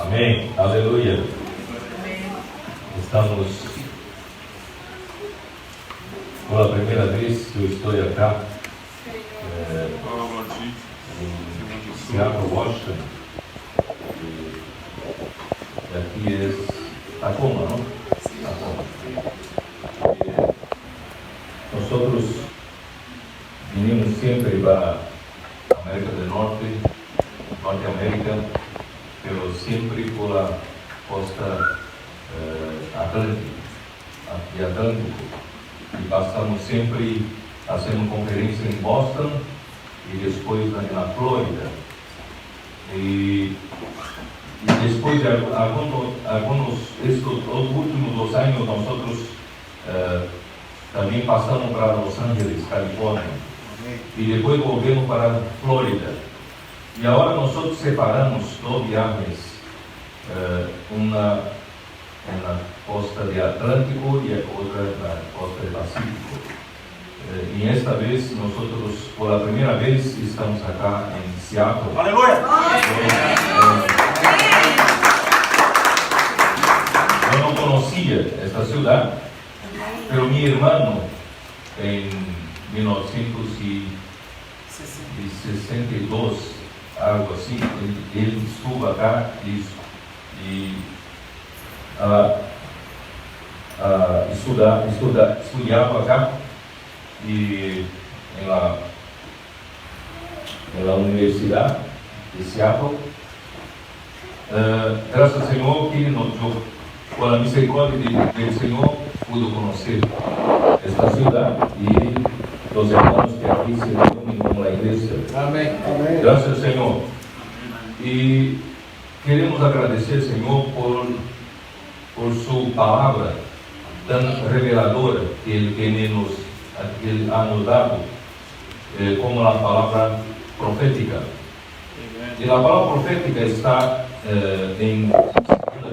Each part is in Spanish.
Amén, aleluya. Estamos por la primera vez, yo estoy acá en Seattle, Washington. Y aquí es Tacoma, ¿no? Tacoma. Nosotros vinimos siempre para América del Norte, Norteamérica, pero siempre por la costa Atlántico. Y pasamos siempre haciendo conferencia en Boston y después en la Florida. Y después de algunos estos últimos 2 años nosotros también pasamos para Los Ángeles, California. Y después volvemos para Florida. Y ahora nosotros separamos 2 viajes, una en la costa de Atlántico y otra en la costa del Pacífico. Y esta vez nosotros, por la primera vez, estamos acá en Seattle. ¡Aleluya! Yo no conocía esta ciudad, pero mi hermano en 1962, algo así, él estuvo acá y estudiaba acá y en la Universidad de Seattle. Gracias al Señor que yo, por la misericordia del Señor, pude conocer esta ciudad y los hermanos que aquí se reúnen como la iglesia. Amén. Gracias al Señor. Y queremos agradecer al Señor por su palabra tan reveladora que Él ha nos dado, como la palabra profética. Y la palabra profética está en 2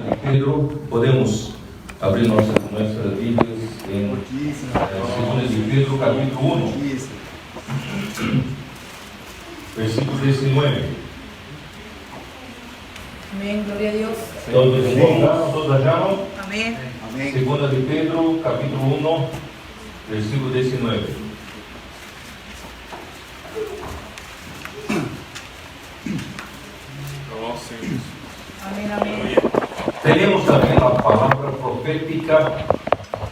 de Pedro. Podemos abrir nuestras Biblias en 2 de Pedro, capítulo 1, versículo 19. Amén, gloria a Dios. Todos encontraron, todos hallaron. Amén. 2 de Pedro, capítulo 1, versículo 19. Amén, amén. Tenemos también la palabra profética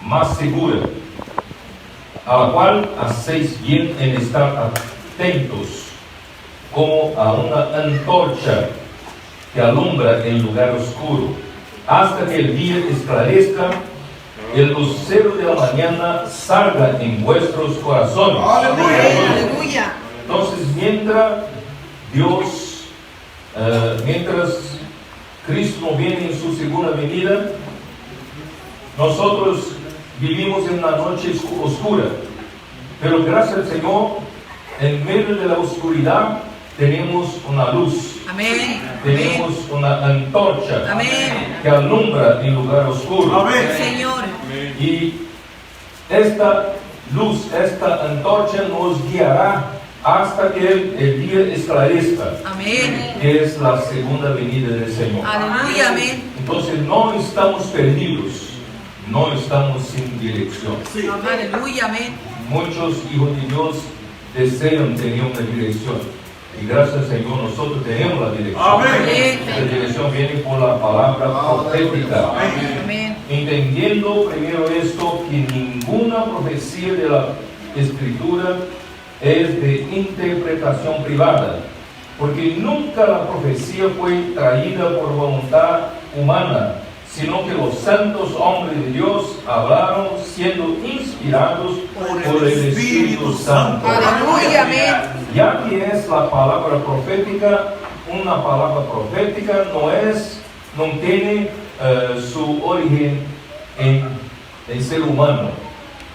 más segura, a la cual hacéis bien en estar atentos, como a una antorcha que alumbra en lugar oscuro, hasta que el día esclarezca, el lucero de la mañana salga en vuestros corazones. Aleluya. Entonces, mientras Cristo no viene en su segunda venida, nosotros vivimos en una noche oscura, pero gracias al Señor, en medio de la oscuridad tenemos una luz. Amén. Tenemos una antorcha. Amén. Que alumbra en lugar oscuro. Amén. Señor. Y esta luz, esta antorcha nos guiará hasta que el día esclarezca, Amén. que es la segunda venida del Señor. Aleluya, amén. Entonces no estamos perdidos, no estamos sin dirección. Aleluya, amén. Muchos hijos de Dios desean tener una dirección. Y gracias al Señor nosotros tenemos la dirección. Amén. Esta dirección viene por la palabra profética. Amén. Entendiendo primero esto, que ninguna profecía de la Escritura es de interpretación privada, porque nunca la profecía fue traída por voluntad humana, sino que los santos hombres de Dios hablaron siendo inspirados por el Espíritu Santo. Aleluya, amén. Ya que es la palabra profética, una palabra profética no tiene su origen en ser humano.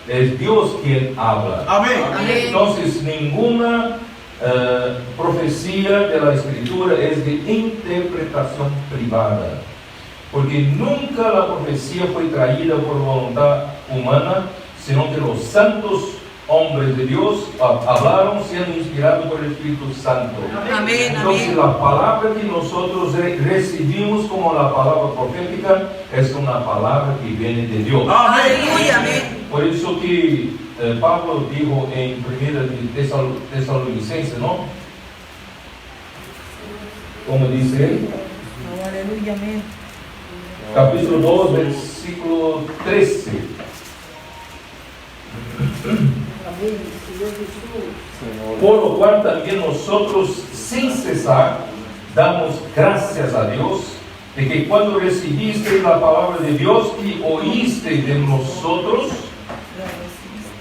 Es Dios quien habla. Amén. Amén. Entonces, ninguna profecía de la Escritura es de interpretación privada, porque nunca la profecía fue traída por voluntad humana, sino que los santos hombres de Dios hablaron siendo inspirados por el Espíritu Santo. Amén, Entonces amén. la palabra que nosotros recibimos como la palabra profética es una palabra que viene de Dios. Aleluya, amén. Por eso que Pablo dijo en 1 Tesalonicenses, ¿no? Como dice él, Oh, aleluya, amén. capítulo 2, versículo 13. Por lo cual también nosotros sin cesar damos gracias a Dios de que cuando recibisteis la palabra de Dios y oísteis de nosotros,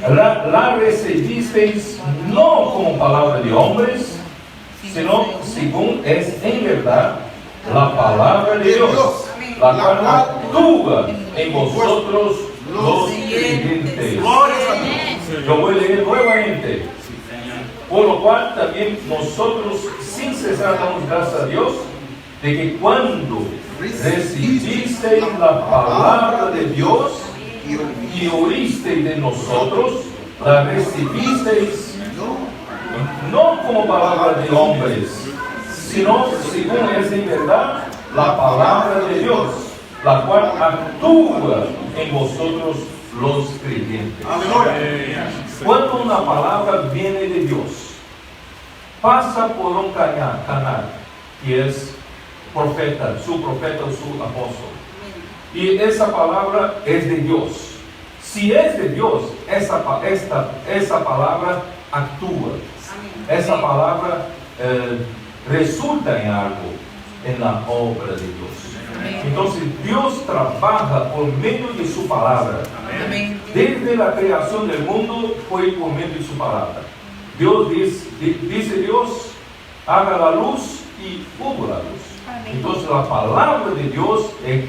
la recibisteis no como palabra de hombres, sino según es en verdad la palabra de Dios, la cual actúa en vosotros los creyentes. Yo voy a leer nuevamente. Por lo cual también nosotros sin cesar damos gracias a Dios de que cuando recibisteis la palabra de Dios y oísteis de nosotros, la recibisteis no como palabra de hombres, sino según es en verdad la palabra de Dios, la cual actúa en vosotros los creyentes. Cuando una palabra viene de Dios, pasa por un canal que es profeta, su apóstol, y esa palabra es de Dios. Si es de Dios, esa palabra actúa, esa palabra resulta en algo, en la obra de Dios. Entonces Dios trabaja por medio de su palabra. Amén. Desde la creación del mundo fue por medio de su palabra. Dios dice Dios, haga la luz y hubo la luz. Entonces la palabra de Dios es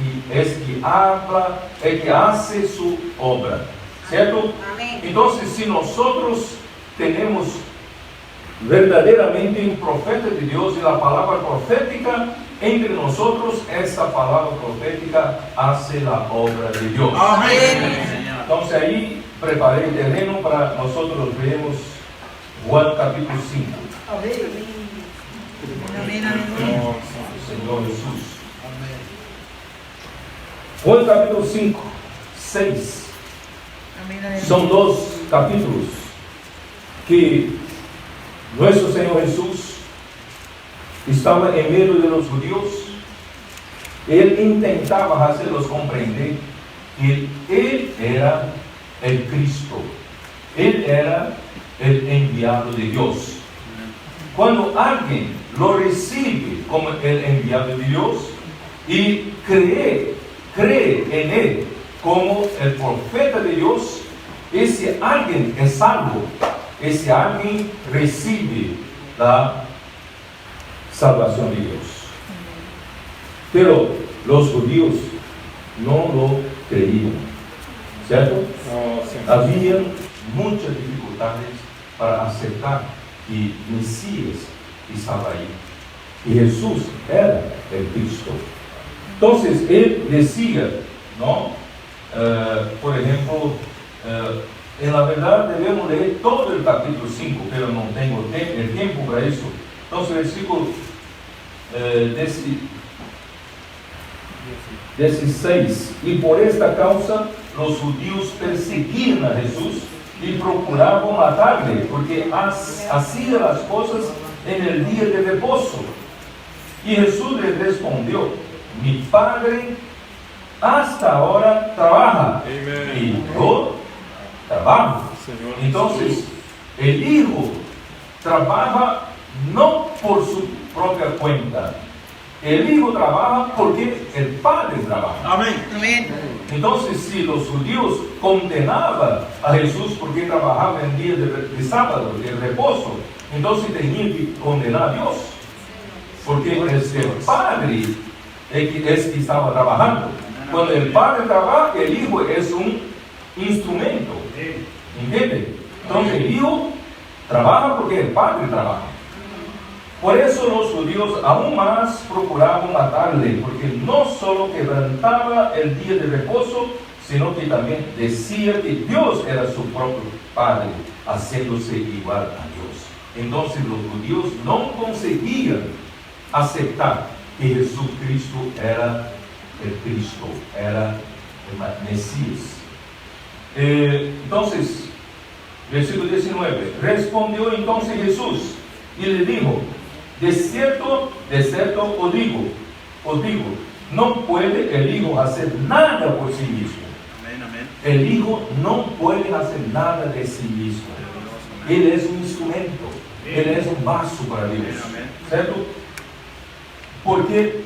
que habla, es que hace su obra. ¿Cierto? Entonces si nosotros tenemos verdaderamente un profeta de Dios y la palabra profética entre nosotros, esa palabra profética hace la obra de Dios. Amén. Entonces ahí preparé el terreno para nosotros leemos Juan capítulo 5. Amén, aleluya. Señor Jesús. Juan capítulo 5, 6. Amén, aleluya. Son dos capítulos que nuestro Señor Jesús estaba en medio de los judíos. Él intentaba hacerlos comprender que Él era el Cristo. Él era el enviado de Dios. Cuando alguien lo recibe como el enviado de Dios y cree en Él como el profeta de Dios, ese alguien es salvo. Ese alguien recibe la salvación de Dios. Pero los judíos no lo creían, ¿cierto? Había muchas dificultades para aceptar que Mesías estaba ahí y Jesús era el Cristo. Entonces él decía, ¿no? Por ejemplo, en la verdad debemos leer todo el capítulo 5, pero no tengo el tiempo para eso. Entonces versículo 16: y por esta causa los judíos perseguían a Jesús y procuraban matarle, porque hacía las cosas en el día de reposo. Y Jesús les respondió: mi Padre hasta ahora trabaja. Amen. Y yo trabajo. Señor. Entonces el Hijo trabaja no por su propia cuenta. El Hijo trabaja porque el Padre trabaja. Amén. Amén. Entonces, si los judíos condenaban a Jesús porque trabajaba en día de sábado, de reposo, entonces tenían que condenar a Dios, porque es el Padre es que estaba trabajando. Cuando el Padre trabaja, el Hijo es un instrumento. ¿Entiende? Entonces el Hijo trabaja porque el Padre trabaja. Por eso los judíos aún más procuraban matarle, porque no solo quebrantaba el día de reposo, sino que también decía que Dios era su propio Padre, haciéndose igual a Dios. Entonces los judíos no conseguían aceptar que Jesucristo era el Cristo, era el Mesías. Entonces, versículo 19, respondió entonces Jesús y le dijo: de cierto os digo, no puede el Hijo hacer nada por sí mismo. El Hijo no puede hacer nada de sí mismo. Él es un instrumento, Él es un vaso para Dios, ¿cierto? Porque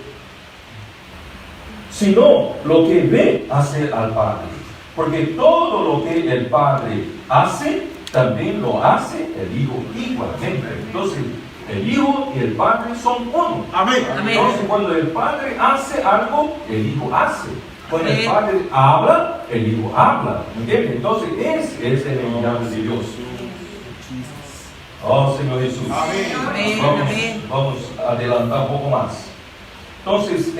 sino lo que ve hacer al Padre, porque todo lo que el Padre hace, también lo hace el Hijo igualmente. Entonces, el Hijo y el Padre son uno. Amén. Entonces, cuando el Padre hace algo, el Hijo hace. Cuando el Padre habla, el Hijo habla. ¿Entiendes? Entonces, ese es el enviado de Dios. Oh, Señor Jesús. Amén. Vamos a adelantar un poco más. Entonces,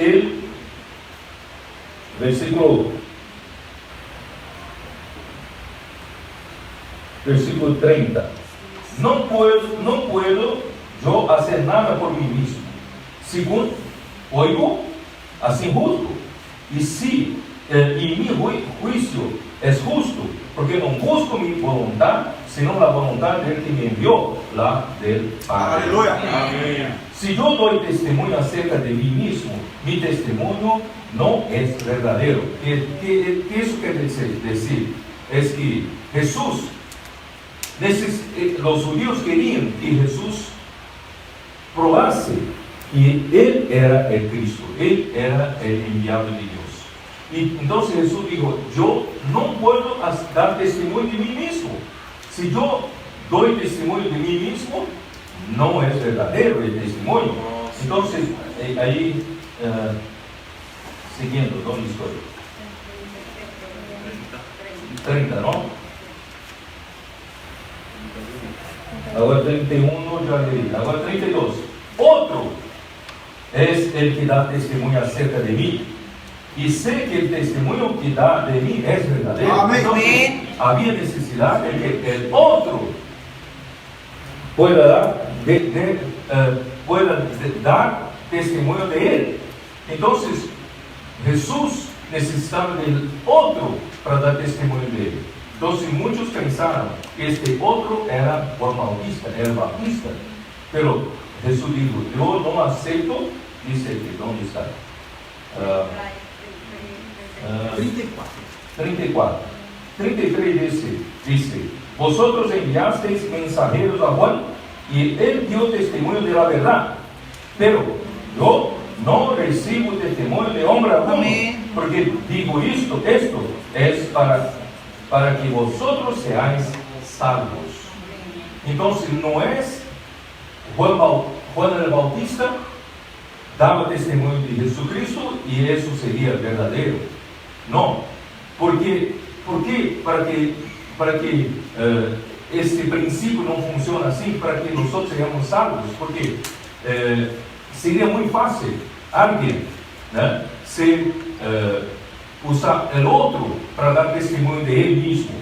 versículo 30. No puedo yo hacer nada por mí mismo. Según oigo, así justo. Y mi juicio es justo, porque no busco mi voluntad, sino la voluntad del que me envió, la del Padre. Aleluya. Amén. Si yo doy testimonio acerca de mí mismo, mi testimonio no es verdadero. ¿Qué eso quiere decir? Es que Jesús, los judíos querían que Jesús probase que Él era el Cristo, Él era el enviado de Dios. Y entonces Jesús dijo: yo no puedo dar testimonio de mí mismo. Si yo doy testimonio de mí mismo, no es verdadero el testimonio. Entonces, ahí, siguiendo, ¿dónde estoy? 30, ¿no? Ahora 31 ya leí. Ahora 32. Otro es el que da testimonio acerca de mí. Y sé que el testimonio que da de mí es verdadero. Amén. Entonces, había necesidad de que el otro pueda dar testimonio de él. Entonces, Jesús necesitaba del otro para dar testimonio de él. Entonces, muchos pensaron que este otro era Juan Bautista, era el Bautista. Pero Jesús dijo: yo no acepto. Dice que, ¿dónde está? 34. 33 dice: vosotros enviasteis mensajeros a Juan, y él dio testimonio de la verdad, pero yo no recibo testimonio de hombre alguno, porque digo esto es para que vosotros seáis salvos. Entonces, no es Juan el Bautista daba testimonio de Jesucristo y eso sería verdadero. No, porque para que este principio no funcione así, para que nosotros seamos salvos, porque sería muy fácil alguien usar el otro para dar testimonio de él mismo.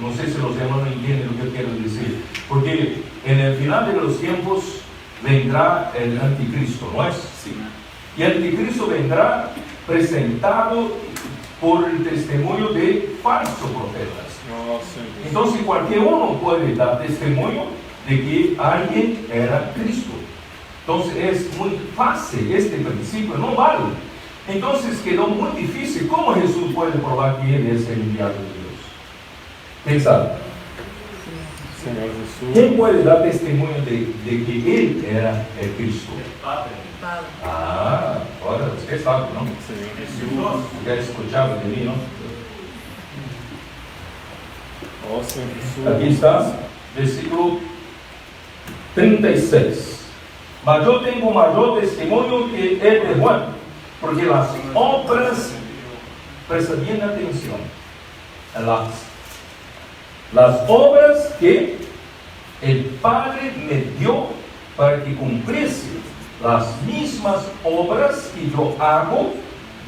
No sé si los hermanos entienden lo que quiero decir, porque en el final de los tiempos vendrá el anticristo, ¿no es? Sí. Y el anticristo vendrá presentado por el testimonio de falsos profetas. Entonces cualquier uno puede dar testimonio de que alguien era Cristo. Entonces es muy fácil, este principio no vale. Entonces quedó muy difícil. ¿Cómo Jesús puede probar que Él es el enviado de Dios? ¿Quién sabe? Señor Jesús. ¿Quién puede dar testimonio de que Él era el Cristo? Padre. Ahora usted sabe, ¿no? Señor Jesús. Ya escuchaba de mí, ¿no? Oh, Señor Jesús. Aquí está, versículo 36. Mas yo tengo mayor testimonio que el de Juan, porque las obras, presta bien atención, las obras que el Padre me dio para que cumpliese, las mismas obras que yo hago,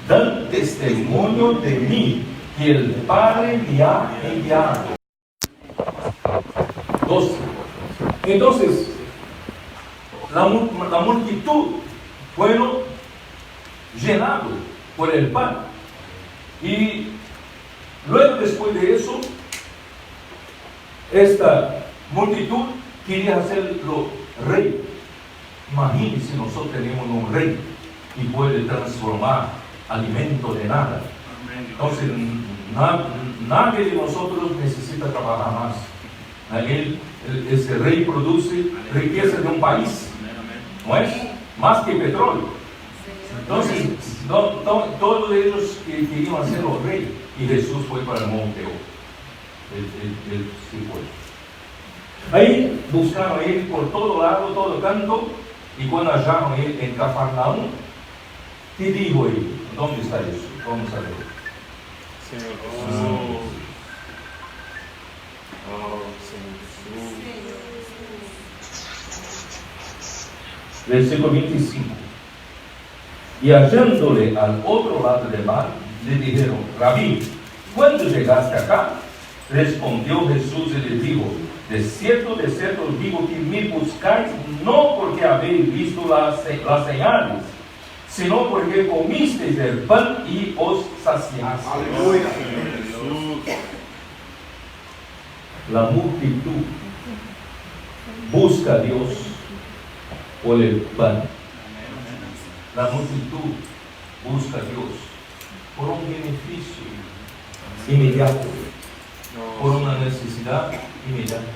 dan testimonio de mí, que el Padre me ha enviado. 12. Entonces, la multitud fueron llenados por el pan. Y luego, después de eso, esta multitud quería hacerlo rey. Imagínense si nosotros tenemos un rey y puede transformar alimento de nada. Entonces, nadie de nosotros necesita trabajar más. Ese rey produce riqueza de un país, ¿no es? Más que petróleo. Entonces, todos ellos querían hacerlo rey, y Jesús fue para el monte. Él sí fue. Ahí buscaron a él por todo lado, todo canto, y cuando hallaron a él en Cafarnaúm, ¿qué dijo él? ¿Dónde está eso? Vamos a ver. Senhor Jesus. Oh, Senhor Jesus. Versículo 25. Y hallándole al otro lado del mar, le dijeron: Rabí, ¿cuándo llegaste acá? Respondió Jesús y le dijo: de cierto os digo que me buscáis no porque habéis visto las señales, sino porque comisteis el pan y os saciasteis. Aleluia. Jesus. La multitud busca a Dios por el pan. La multitud busca a Dios por un beneficio inmediato, por una necesidad inmediata.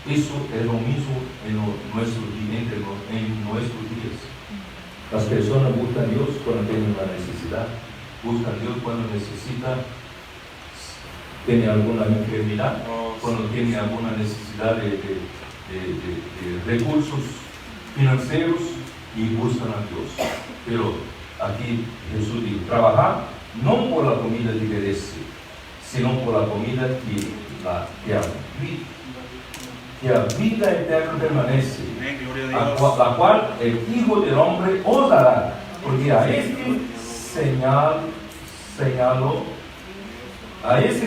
Eso es lo mismo en nuestros días. Las personas buscan a Dios cuando tienen una necesidad, buscan a Dios cuando tiene alguna enfermedad, cuando tiene alguna necesidad de recursos financieros, y buscan a Dios. Pero aquí Jesús dijo: trabajar no por la comida que perece, sino por la comida que a vida eterna permanece, la cual el Hijo del Hombre os dará, porque a este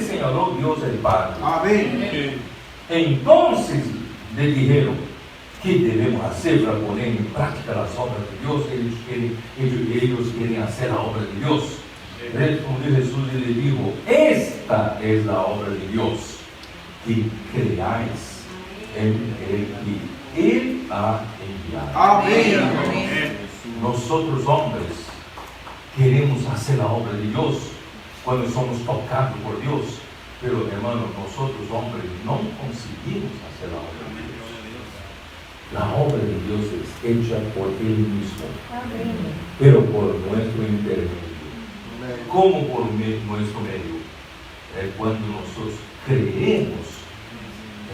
señaló Dios el Padre. Amén. Entonces le dijeron: ¿qué debemos hacer para poner en práctica las obras de Dios? Ellos quieren hacer la obra de Dios. Respondió Jesús y le dijo: esta es la obra de Dios, que creáis en el que Él ha enviado. Amén. Nosotros hombres queremos hacer la obra de Dios cuando somos tocados por Dios, pero hermanos, nosotros hombres no conseguimos hacer la obra de Dios. La obra de Dios es hecha por Él mismo, pero por nuestro intermedio. ¿Cómo por nuestro medio? Cuando nosotros creemos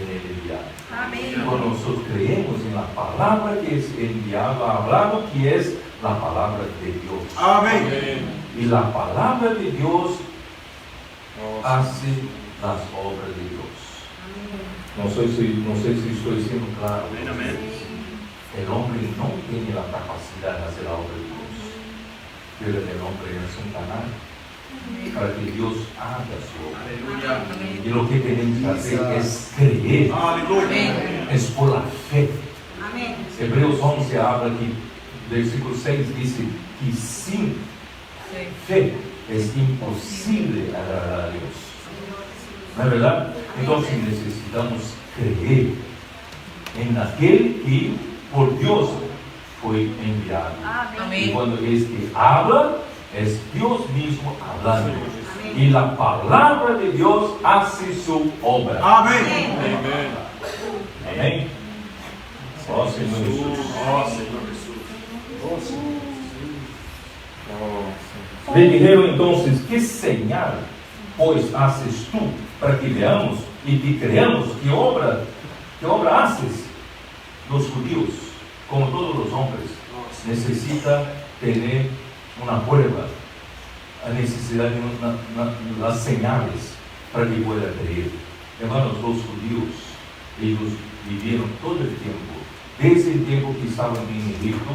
en el enviado. Cuando nosotros creemos en la palabra que es enviado, hablado, que es la palabra de Dios. Amén. Y la palabra de Dios hace las obras de Dios. No sé si estoy siendo claro. El hombre no tiene la capacidad de hacer la obra de Dios, pero el hombre es un canal para que Dios haga su obra. Y lo que tenemos que hacer es creer. Es por la fe. Hebreos 11 habla aquí, versículo 6 dice que sin fe es imposible agradar a Dios. ¿No es verdad? Entonces necesitamos creer en aquel que por Dios fue enviado. Y cuando es que habla, es Dios mismo hablando. Y la palabra de Dios hace su obra. Amén. Amén. Oh Señor Jesús. Le dijeron entonces: ¿qué señal pues haces tú para que veamos y que creamos? ¿Qué obra haces? Los judíos, como todos los hombres, necesitan tener una prueba, la necesidad de las señales para que pueda creer. Hermanos, los judíos, ellos vivieron todo el tiempo, desde el tiempo que estaban en Egipto.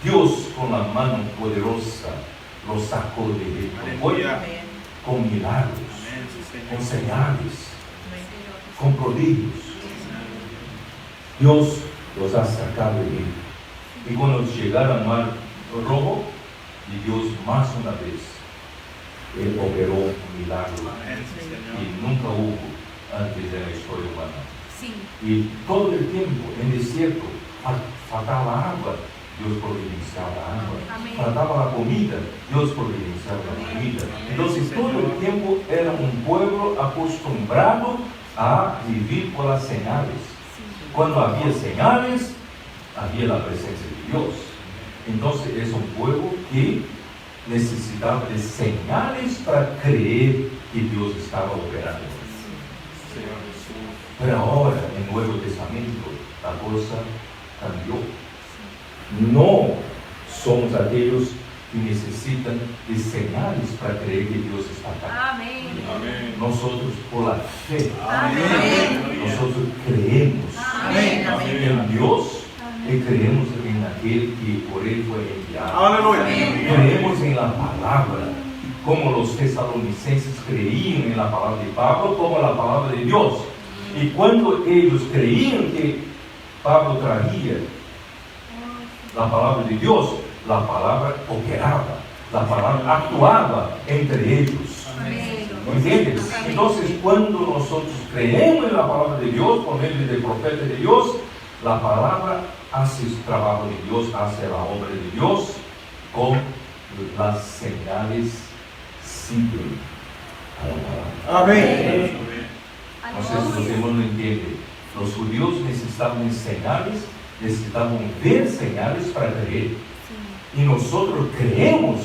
Dios con la mano poderosa los sacó de Egipto. Fue con milagros, con señales, con prodigios. Dios los ha sacado de él. Y cuando llegaron al mar rojo, y Dios más una vez, Él operó un milagro y nunca hubo antes de la historia humana. Sí. Y todo el tiempo en el desierto faltaba agua, Dios providenciaba agua. Amén. Faltaba la comida, Dios providenciaba la comida. Entonces todo el tiempo era un pueblo acostumbrado a vivir por las señales. Cuando había señales, había la presencia de Dios. Entonces es un pueblo que necesitaba de señales para creer que Dios estaba operando. Señor Jesús. Pero ahora, en el Nuevo Testamento, la cosa cambió. No somos aquellos que necesitan de señales para creer que Dios está acá. Amén. Amén. Nosotros, por la fe, Amén. nosotros creemos Amén. Amén. en Dios y creemos en aquel que por Él fue enviado. Aleluya. Creemos en la palabra, como los tesalonicenses creían en la palabra de Pablo, como la palabra de Dios. Y cuando ellos creían que Pablo traía la palabra de Dios, la palabra operaba, la palabra actuaba entre ellos. Amén. ¿Entiendes? Entonces, cuando nosotros creemos en la palabra de Dios, por medio del profeta de Dios, la palabra hace el trabajo de Dios, hace la obra de Dios, con las señales siguen a la palabra. Amén. Entonces, los hermanos no entienden. Los judíos necesitaban señales, necesitaban ver señales para creer. Y nosotros creemos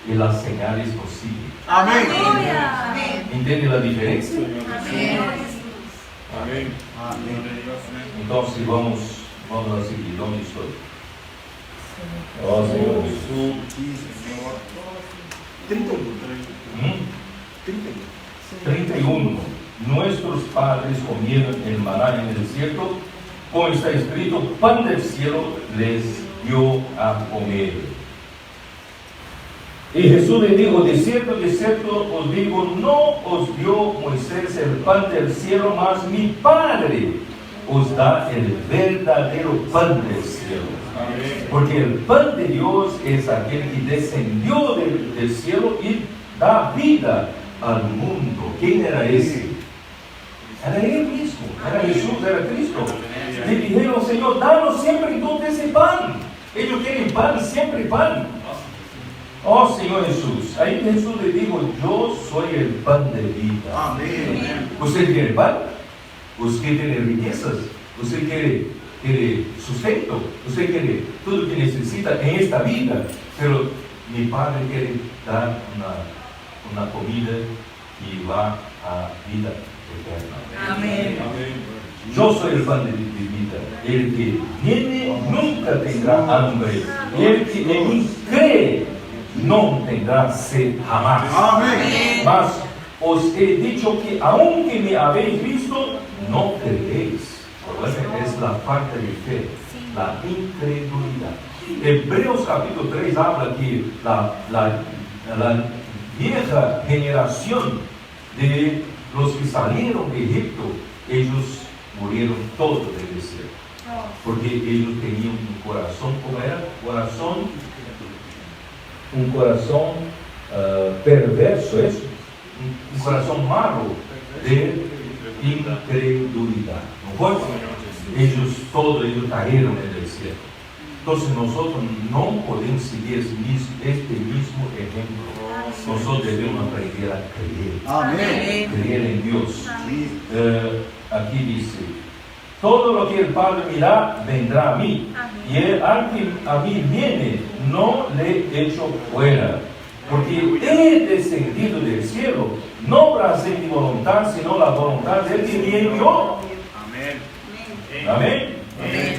que las señales nos siguen. Amén. Aleluya. ¿Entienden la diferencia? Señor Jesús. Amén. Amén. Entonces vamos a seguir. ¿Dónde estoy? Oh, Señor Jesús. ¿Mm? 31. Nuestros padres comieron el maná en el desierto, como está escrito, pan del cielo les dio a comer. Y Jesús le dijo, de cierto os digo, no os dio Moisés el pan del cielo, mas mi Padre os da el verdadero pan del cielo. Amén. Porque el pan de Dios es aquel que descendió del cielo y da vida al mundo. ¿Quién era ese? Era Él mismo, era Jesús, era Cristo. Le dijeron, Señor, danos siempre entonces ese pan. Ellos quieren pan, siempre pan. Oh Señor Jesús, ahí Jesús le dijo, yo soy el pan de vida. Amén. ¿Usted quiere pan? ¿Usted quiere riquezas? ¿Usted quiere sustento? ¿Usted quiere todo lo que necesita en esta vida? Pero mi Padre quiere dar una comida y va a vida eterna. Amén. Amén. Yo soy el pan de vida. El que viene nunca tendrá hambre. Y el que en mí cree no tendrá sed jamás. Amén. Mas os he dicho que aunque me habéis visto, no creéis. Bueno, es la falta de fe, la incredulidad. Hebreos capítulo 3 habla que la vieja generación de los que salieron de Egipto, ellos murieron todos en el desierto. Porque ellos tenían un corazón, ¿cómo era? Un corazón perverso, eso. Un corazón malo de incredulidad. ¿No fue? Ellos cayeron en el desierto. Entonces nosotros no podemos seguir este mismo ejemplo. Nosotros debemos aprender a creer. Amén. Creer en Dios. Aquí dice, todo lo que el Padre me da, vendrá a mí. Y el al que a mí viene, no le echo fuera. Porque he descendido del cielo, no para hacer mi voluntad, sino la voluntad del que me envió. Amén. Amén. Amén.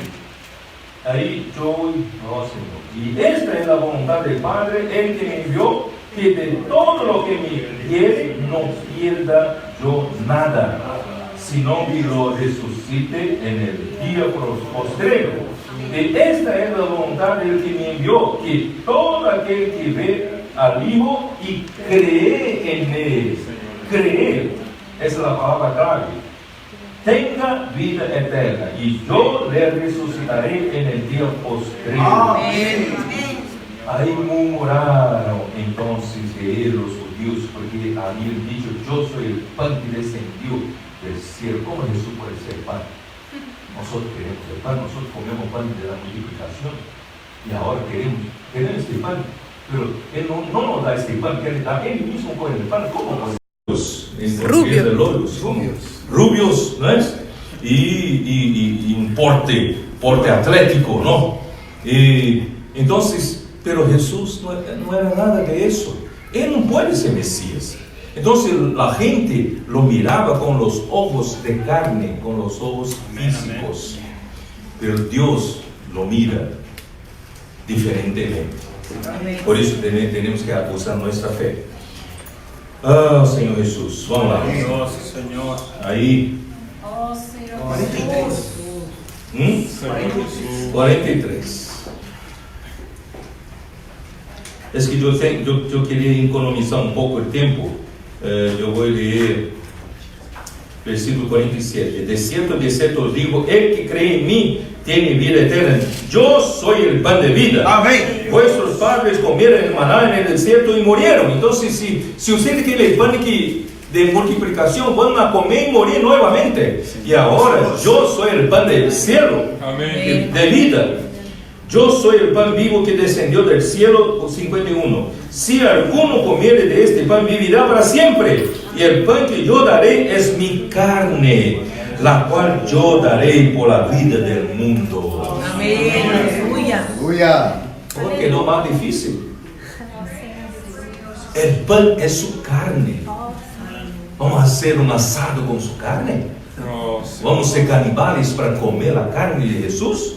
Ahí yo voy, oh Señor. Y esta es la voluntad del Padre, el que me envió, que de todo lo que me diere no pierda yo nada, sino que lo resucite en el día postrero. Y esta es la voluntad del que me envió, que todo aquel que ve al Hijo y cree en Él. Creer, esa es la palabra clave. tenga vida eterna, y yo le resucitaré en el día postrero. Amén. Ahí murmuraron entonces de él los judíos, porque habían dicho: yo soy el pan que descendió del cielo. ¿Cómo Jesús puede ser pan? Nosotros queremos el pan, nosotros comemos pan de la multiplicación, y ahora queremos este pan, pero Él no nos da este pan, que Él da Él mismo con el pan. ¿Cómo puede? Rubios, ¿no es? Y un porte atlético, ¿no? Entonces, pero Jesús no era nada de eso. Él no puede ser Mesías. Entonces la gente lo miraba con los ojos de carne, con los ojos físicos. Pero Dios lo mira diferentemente. Amén. Por eso tenemos que usar nuestra fe. Ah, Señor Jesús, vamos lá. Nossa, Senhor. Aí, Oh, Senhor. 43. Es que yo quería economizar un poco el tiempo. Yo voy a leer versículo 47. De cierto os digo, el que cree en mí tiene vida eterna. Yo soy el pan de vida. Amén. Vuestros padres comieron el maná en el desierto y murieron. Entonces, si ustedes quieren el pan de multiplicación, van a comer y morir nuevamente. Y ahora, yo soy el pan del cielo, Amém. de vida. Yo soy el pan vivo que descendió del cielo. 51. Si alguno comiere de este pan, vivirá para siempre. Y el pan que yo daré es mi carne, la cual yo daré por la vida del mundo. Amén. Aleluya. Aleluya. ¿Cómo quedó más difícil? El pan es su carne. Vamos a hacer un asado con su carne. Nossa. Vamos a ser canibales para comer la carne de Jesús.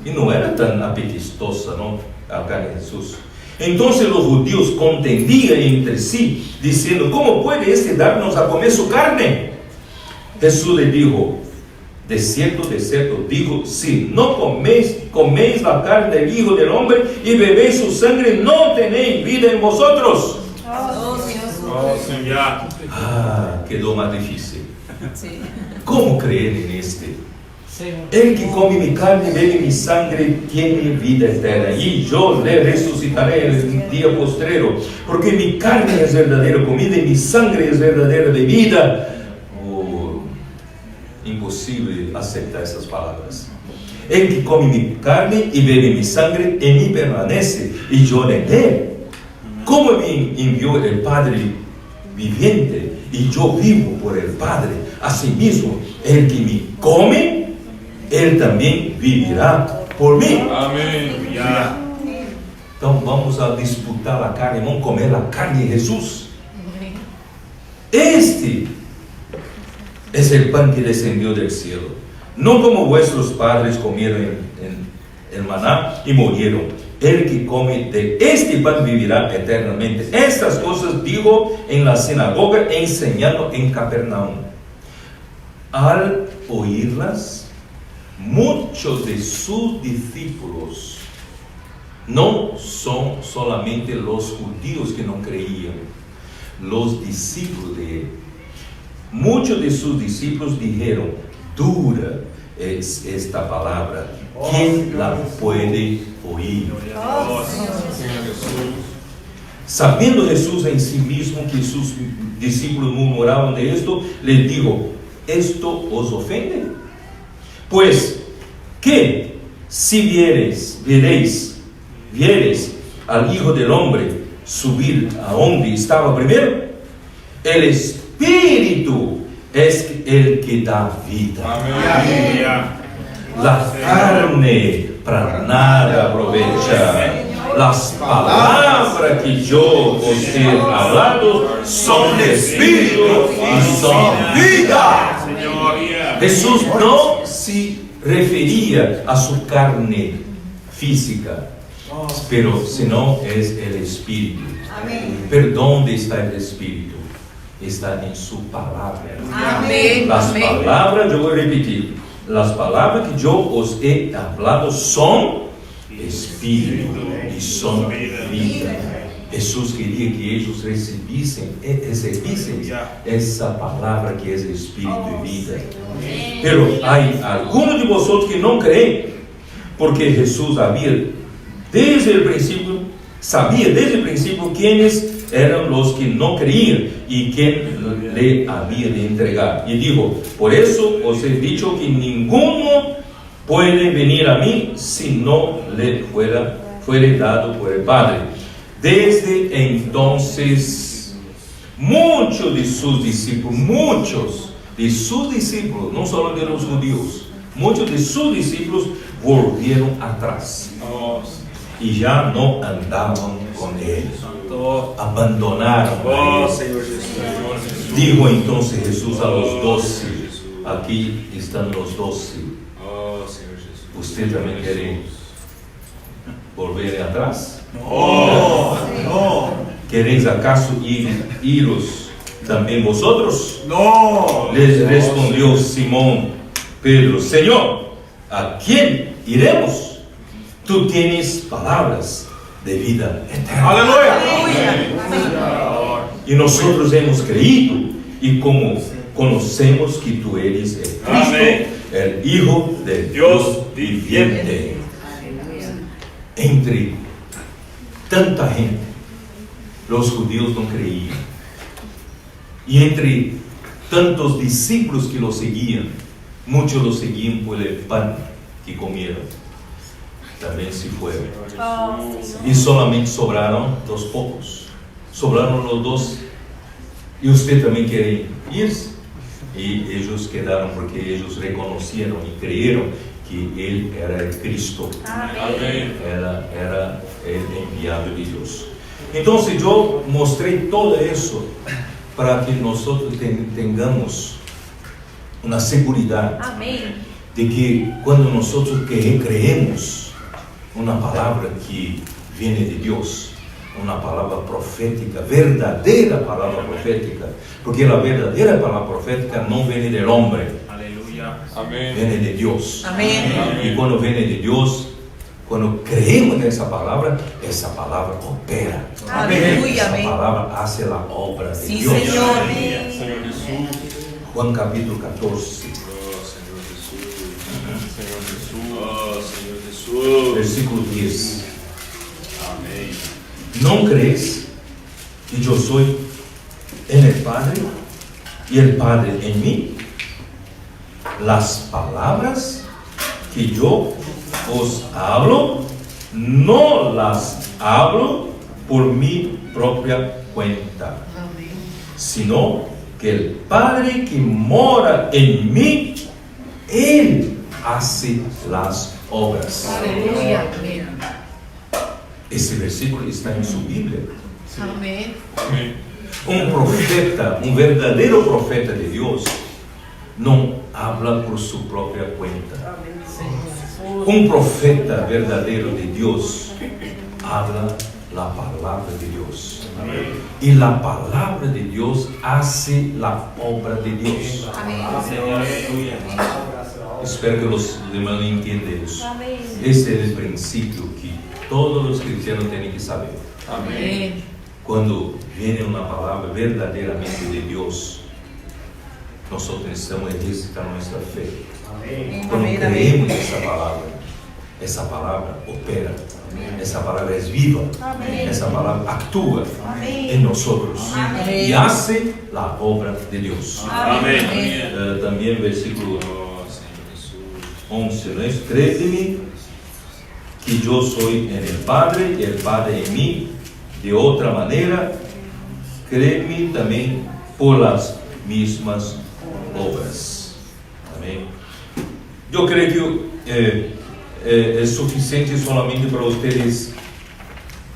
Y no era tan apetitosa, ¿no? La carne de Jesús. Entonces los judíos contendían entre sí, diciendo: ¿cómo puede este darnos a comer su carne? Jesús le dijo: de cierto digo, si no coméis la carne del Hijo del Hombre y bebéis su sangre, no tenéis vida en vosotros. Oh, Senhor. Ah, quedó más difícil. Sí. ¿Cómo creer en este? El que come mi carne y bebe mi sangre tiene vida eterna, y yo le resucitaré en el día postrero, porque mi carne es verdadera comida y mi sangre es verdadera bebida. Oh, imposible aceptar esas palabras. El que come mi carne y bebe mi sangre en mí permanece, y yo en él. Como me envió el Padre viviente, y yo vivo por el Padre, asimismo, el que me come, Él también vivirá por mí. Amém. Então vamos a disputar a carne, vamos comer a carne de Jesús. Este es el pan que descendió del cielo, no como vuestros padres comieron el maná y murieron. El que come de este pan vivirá eternamente. Estas cosas dijo en la sinagoga, enseñando en Capernaum. Al oírlas, muchos de sus discípulos, no son solamente los judíos que no creían, los discípulos de él, muchos de sus discípulos dijeron: dura es esta palabra, ¿quién la puede oír? Sabiendo Jesús en sí mismo que sus discípulos murmuraban de esto, les dijo: ¿esto os ofende? Pues, ¿qué si viereis al Hijo del Hombre subir a donde estaba primero? El Espíritu es el que da vida. Amém. La carne para nada aprovecha. Las palabras que yo os he hablado son de espíritu y son vida. Senhor. Jesús no se refería a su carne física, pero sino es el espíritu. Pero ¿dónde está el espíritu? Está en su palabra. Amén. Las Amén. palabras, yo voy a repetir, las palabras que yo os he hablado son espíritu y son vida. Jesús quería que ellos recibiesen esa palabra que es espíritu y vida. Pero hay algunos de vosotros que no creen, porque Jesús sabía desde el principio quiénes eran los que no creían y quién le había de entregar. Y dijo: por eso os he dicho que ninguno puede venir a mí si no le fuere dado por el Padre. Desde entonces, muchos de sus discípulos, no solo de los judíos, muchos de sus discípulos volvieron atrás y ya no andaban con él, abandonaron a él. Senhor Jesus. Dijo entonces Jesús a los 12, aquí están los 12, Oh, Senhor Jesus. ¿usted también quiere volver atrás? No. ¿Queréis acaso iros también vosotros? No. Les respondió Simón Pedro: Señor, ¿a quién iremos? Tú tienes palabras de vida eterna. Aleluya. Y nosotros hemos creído, y como conocemos que tú eres el Cristo, Amén. el Hijo de Dios viviente. Entre tanta gente, los judíos no creían, y entre tantos discípulos que lo seguían, muchos lo seguían por el pan que comieron, también se fueron, y solamente sobraron los pocos, sobraron los 12. Y usted también quiere irse, y ellos quedaron porque ellos reconocieron y creyeron que Él era el Cristo. Amém. Era el enviado de Dios. Entonces yo mostré todo eso para que nosotros tengamos una seguridad de que cuando nosotros creemos una palabra que viene de Dios, una palabra profética, verdadera palabra profética, porque la verdadera palabra profética no viene del hombre, Aleluia. Amém. viene de Dios. Amén. Y cuando viene de Dios, cuando creemos en esa palabra opera. Aleluya, Esa amén. palabra hace la obra de Sí, Dios. Señor. Senhor Jesus. Juan capítulo 14, Oh, Senhor Jesus. Senhor Jesus. Oh, Senhor Jesus. versículo 10. Amém. ¿No crees que yo soy en el Padre y el Padre en mí? Las palabras que yo os hablo, no las hablo por mi propia cuenta, sino que el Padre que mora en mí, Él hace las obras. Aleluya. Amén. Ese versículo está en su Biblia. Amén. Amém. Un profeta, un verdadero profeta de Dios, no habla por su propia cuenta. Un profeta verdadero de Dios habla la palabra de Dios. Y la palabra de Dios hace la obra de Dios. Espero que los demás entiendan eso. Ese es el principio que todos los cristianos tienen que saber. Amén. Cuando viene una palabra verdaderamente de Dios, nosotros necesitamos ejercitar nuestra fe. Cuando Amén, creemos amén. en esa palabra opera, esa palabra es viva, esa palabra actúa en nosotros y hace la obra de Dios. Amém. También versículo Oh, Senhor Jesus. 11, ¿no es? Créeme que yo soy en el Padre y el Padre en mí. De otra manera, créeme también por las mismas obras. Amén. Yo creo que es suficiente solamente para ustedes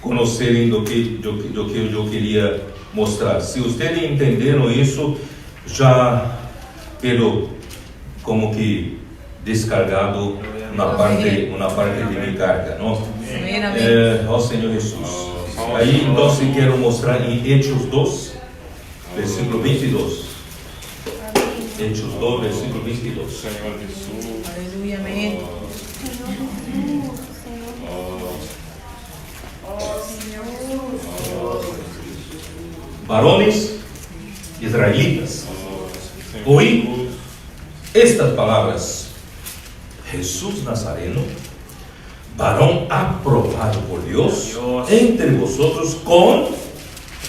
conocerem do que eu queria mostrar. Se ustedes entenderam isso, já quedou como que descargado uma parte de minha carga, não? Amén, amén. Ó Senhor Jesus. Aí então se quero mostrar em Hechos 2, versículo 22. Hechos 2, versículo 22. Senhor Jesus. Aleluya, amén. Oh, varones israelitas, oí estas palabras: Jesús Nazareno, varón aprobado por Dios entre vosotros con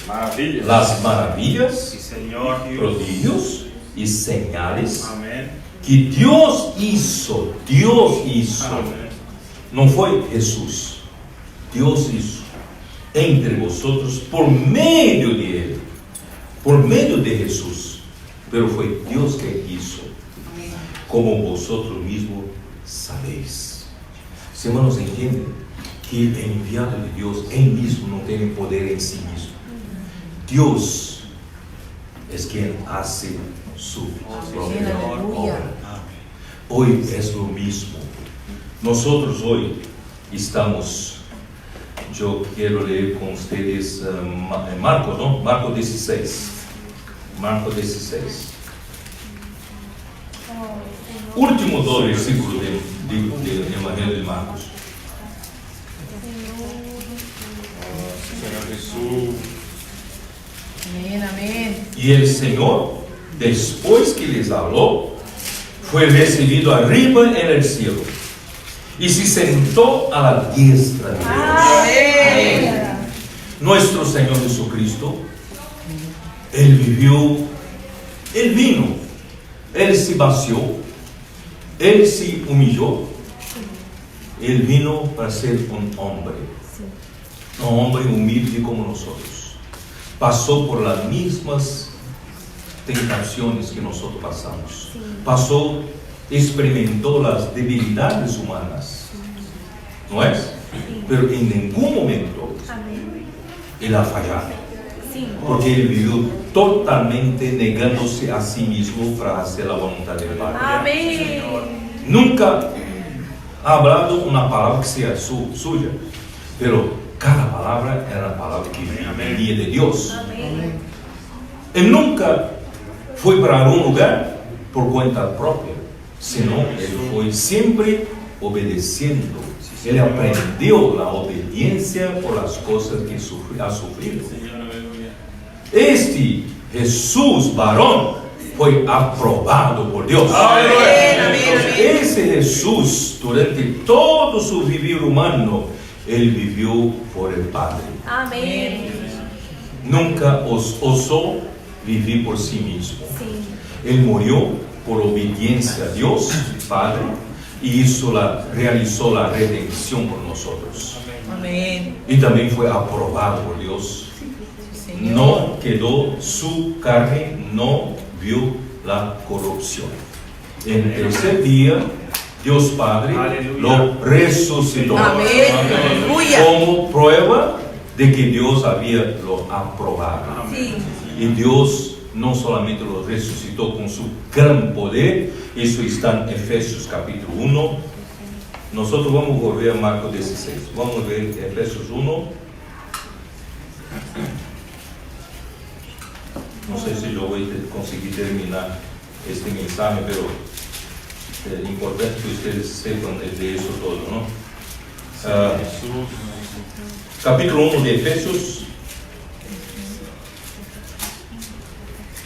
Maravilha. las maravillas, Sí, Señor. prodigios y señales Amén. que Dios hizo. Amén. No fue Jesús, Dios hizo entre vosotros por medio de Él, por medio de Jesús, pero fue Dios que hizo, como vosotros mismos sabéis. Si hermanos entienden que el enviado de Dios, Él mismo no tiene poder en sí mismo. Dios es quien hace su propia Aleluya. obra. Hoy es lo mismo. Nosotros hoy estamos, yo quiero leer con ustedes Marcos, ¿no? Marcos 16. Marcos 16. Últimos dos versículos del Evangelio de Marcos. Senhor Jesus. Amén, amén. Y el Señor, después que les habló, fue recibido arriba en el cielo y se sentó a la diestra de Dios. Amén. Nuestro Señor Jesucristo, Él vivió, Él vino, Él se vació, Él se humilló, Él vino para ser un hombre humilde como nosotros. Pasó por las mismas tentaciones que nosotros pasamos. Pasó, experimentó las debilidades humanas, ¿no es? Pero en ningún momento Él ha fallado, porque Él vivió totalmente negándose a sí mismo para hacer la voluntad del Padre. Amén. Nunca ha hablado una palabra que sea suya, pero cada palabra era una palabra que venía de Dios. Él nunca fue para algún lugar por cuenta propia, sino Él fue siempre obedeciendo. Él aprendió la obediencia por las cosas que ha sufrido. Este Jesús varón fue aprobado por Dios. Ese Jesús, durante todo su vivir humano, Él vivió por el Padre. Amén. Nunca osó vivir por sí mismo. Él murió por obediencia a Dios Padre y realizó la redención por nosotros. Amén. Y también fue aprobado por Dios. Señor. No quedó su carne, no vio la corrupción. En el tercer día, Dios Padre Aleluya. lo resucitó. Amén. Aleluya. Como prueba de que Dios había lo aprobado. Sí. Y Dios no solamente lo resucitó con su gran poder, eso está en Efesios capítulo 1. Nosotros vamos a volver a Marcos 16. Vamos a ver Efesios 1. No sé si yo voy a conseguir terminar este mensaje, pero es importante que ustedes sepan de eso todo, ¿no? Capítulo 1 de Efesios.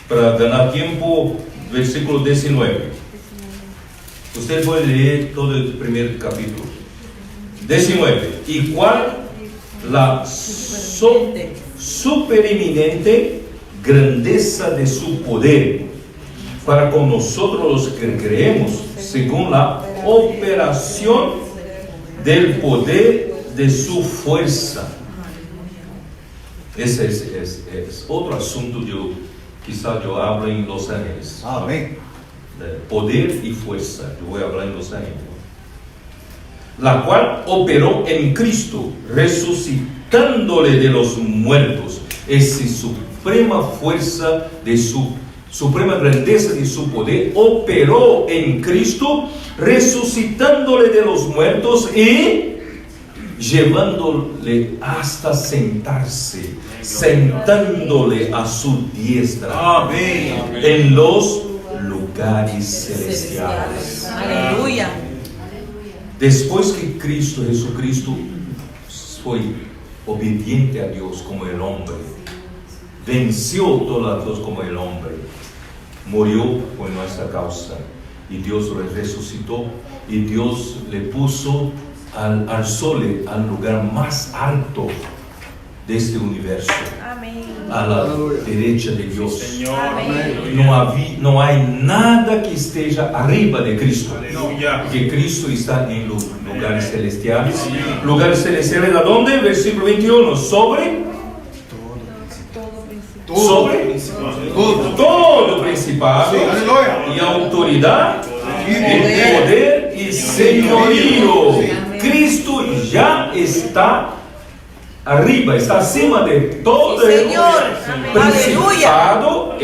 Para ganar tiempo, versículo 19. Ustedes pueden leer todo el primer capítulo. 19. Y cuál la supereminente grandeza de su poder para con nosotros los que creemos, según la operación del poder de su fuerza. Ese es otro asunto. Quizás yo hablo en Los Ángeles. Amén. Poder y fuerza. Yo voy a hablar en Los Ángeles. La cual operó en Cristo, resucitándole de los muertos. Esa suprema fuerza de su suprema grandeza de su poder operó en Cristo, resucitándole de los muertos y llevándole hasta sentarse, sentándole a su diestra. Amén. En los lugares celestiales. Aleluya. Después que Jesucristo fue obediente a Dios como el hombre, venció todas las cosas como el hombre, murió por nuestra causa, y Dios lo resucitó, y Dios le puso al sol, al lugar más alto de este universo, Amém. a la derecha de Dios. Señor. Amém. No hay nada que esté arriba de Cristo. Aleluya. Que Cristo está en los lugares celestiales. Lugares celestiales, ¿a dónde? Versículo 21. Sobre todo principado y autoridad y poder y señorío. Cristo ya está arriba, está acima de todo Sí, el Señor. principado,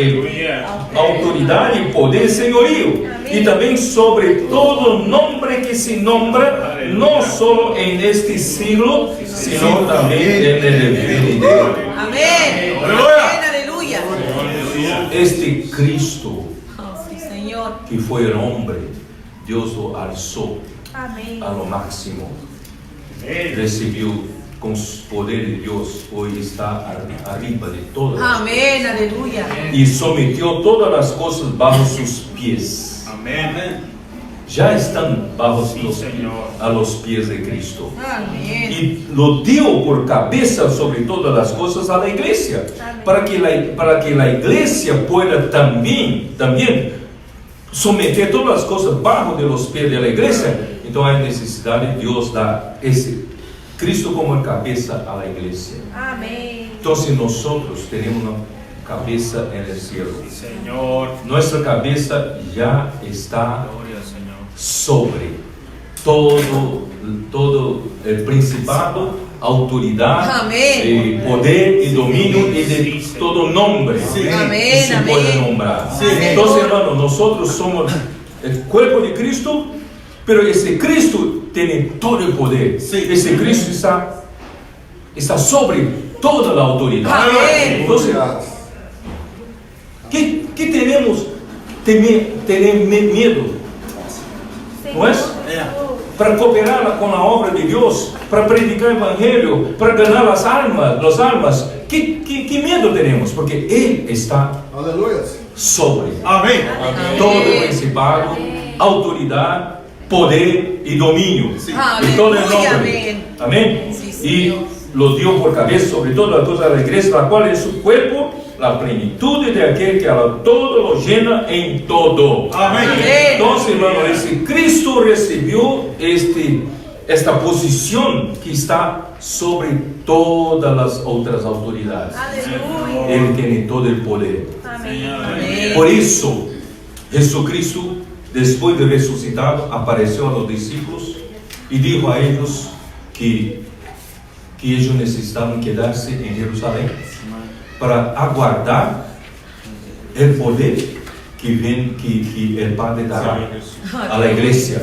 autoridad y poder y señorío. Y también sobre todo nombre que se nombra, no solo en este siglo, sino también en el venidero. Amén. Aleluya. Amén, aleluya. Este Cristo Oh, sí, Señor. que fue el hombre, Dios lo alzó Amém. a lo máximo. Recibió con su poder de Dios, hoy está arriba de todo. Amén, aleluya. Y sometió todas las cosas bajo sus pies. Amén. Ya están bajo Sí, Señor. a los pies de Cristo. Amén. Y lo dio por cabeza sobre todas las cosas a la iglesia, para que la iglesia pueda también someter todas las cosas bajo de los pies de la iglesia. Entonces hay necesidad de Dios dar ese Cristo como cabeza a la iglesia. Amém. Entonces nosotros tenemos una cabeza en el cielo. Señor. Nuestra cabeza ya está Gloria al Señor. sobre todo el principado, autoridad, Amén. poder y dominio y de todo nombre que Amén, se amén. puede nombrar. Sí. Entonces, hermano, nosotros somos el cuerpo de Cristo, pero ese Cristo tiene todo el poder. Ese Cristo está sobre toda la autoridad. Amén. Entonces, ¿qué tenemos? Tener miedo, ¿no es? Para cooperar con la obra de Dios, para predicar el Evangelio, para ganar las almas. ¿Qué miedo tenemos? Porque Él está sobre Amén. todo el principado, autoridad, poder y dominio. Y todo el Aleluya, nombre. amén. Amén. Sí, Y Señor. lo dio por cabeza sobre todas las cosas de la iglesia, la cual es su cuerpo, la plenitud de aquel que a todo lo llena en todo. Amén. Entonces, hermano, ese Cristo recibió esta posición que está sobre todas las otras autoridades. Aleluia. Él tiene todo el poder. Amém. Amén. Por eso, Jesucristo, después de resucitado, apareció a los discípulos y dijo a ellos que ellos necesitaban quedarse en Jerusalén para aguardar el poder que el Padre dará a la iglesia.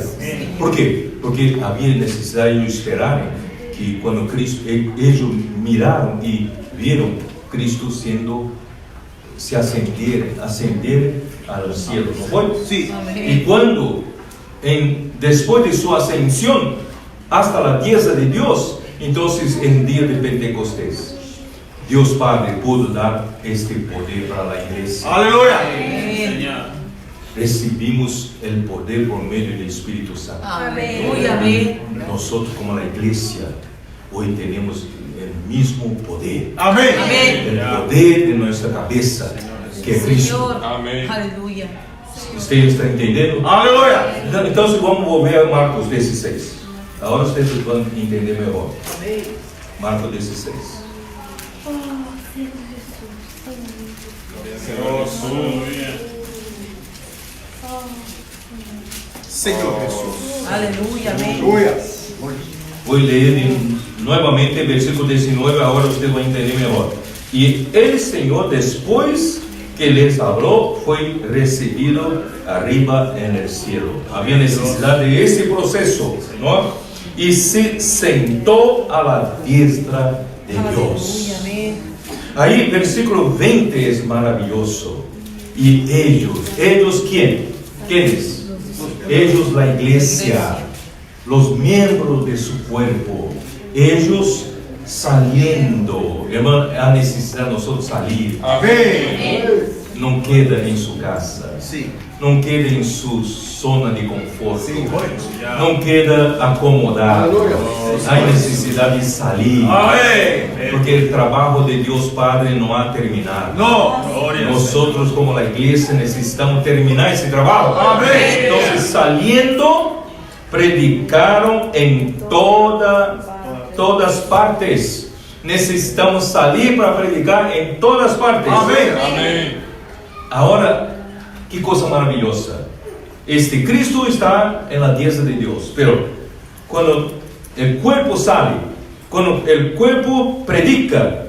¿Por qué? Porque había necesidad de ellos esperar que cuando ellos miraron y vieron Cristo se ascender al cielo, ¿no fue? Sí. Y cuando después de su ascensión hasta la diestra de Dios, entonces en día de Pentecostés, Dios Padre pudo dar este poder para la iglesia. Aleluya. Amén. Recibimos el poder por medio del Espíritu Santo. Aleluya, amén. Nosotros como la iglesia hoy tenemos el mismo poder. Amén. Amén. El poder de nuestra cabeza, que es Cristo. Señor. Amén. Aleluya. ¿Ustedes están entendiendo? Aleluya. Entonces vamos a volver a Marcos 16. Ahora ustedes van a entender mejor. Marcos 16. Señor Jesús. Aleluya, amén. Aleluya. Voy a leer nuevamente el versículo 19, ahora usted va a entender mejor. Y el Señor, después que les habló, fue recibido arriba en el cielo. Había necesidad de ese proceso, ¿no? Y se sentó a la diestra de Dios. Aleluya, amén. Ahí versículo 20 es maravilloso. Y ellos ¿quién? ¿Quiénes? Ellos, la iglesia, los miembros de su cuerpo. Ellos saliendo. Hermano, há necessidade de nós salir. Amém. Não queda em sua casa. Sim. Não queda em sua zona de conforto. Sim, Não queda acomodado. Há necessidade de salir. Amém. Porque o trabalho de Deus Padre não ha terminado. Não. Glória. Nós, como a igreja, necessitamos terminar esse trabalho. Amém. Então, saliendo, predicaram em todas partes. Necessitamos sair para predicar em todas partes. Amém. Amém. Agora, que coisa maravilhosa. Este Cristo está en la diestra de Deus. Pero quando o corpo sale, quando o corpo predica,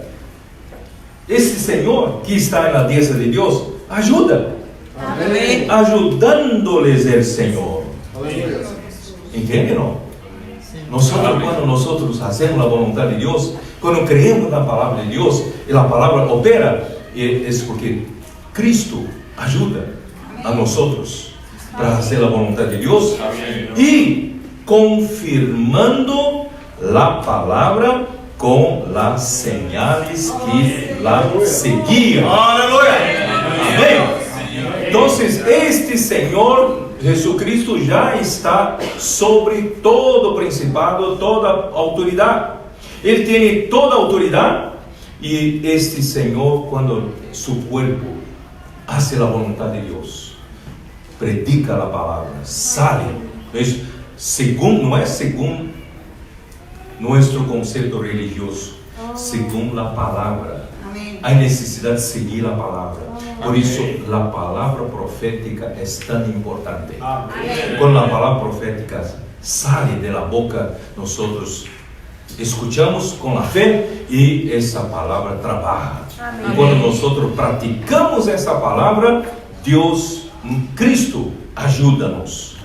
este Senhor que está en la diestra de Deus ajuda. Amém. Ajudándoles el Senhor. Entende, não? Quando nós hacemos a vontade de Deus, quando creemos na palavra de Deus, e a palavra opera, é porque Cristo ajuda a nós para fazer a vontade de Deus. Amém. E confirmando a palavra com as señales que la seguiam. Aleluia. Amém? Então, este Senhor Jesucristo já está sobre todo o principado, toda a autoridade. Ele tem toda a autoridade. E este Senhor, quando seu corpo hace a vontade de Deus, predica a palavra, sale, não é segundo nosso conceito religioso, segundo a palavra. Há necessidade de seguir a palavra. Por isso, a palavra profética é tão importante. Quando a palavra profética sai da boca, nós escuchamos com a fé e essa palavra trabalha. E quando nós praticamos essa palavra, Cristo ajuda-nos.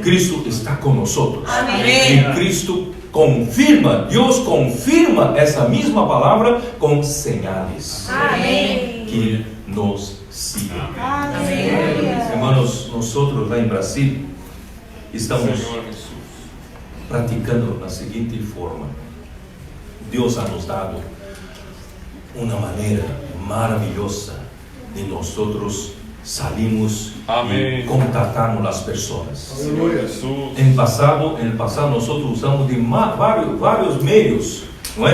Cristo está conosco. E Cristo confirma, Deus confirma essa mesma palavra com señales que nos sigam. Hermanos, nós lá em Brasil estamos Senhor Jesus. praticando da seguinte forma. Deus ha nos dado uma maneira maravilhosa de nós salimos Amém. e contatamos as pessoas. Senhor Jesus. Em passado nós usamos de vários meios, não é?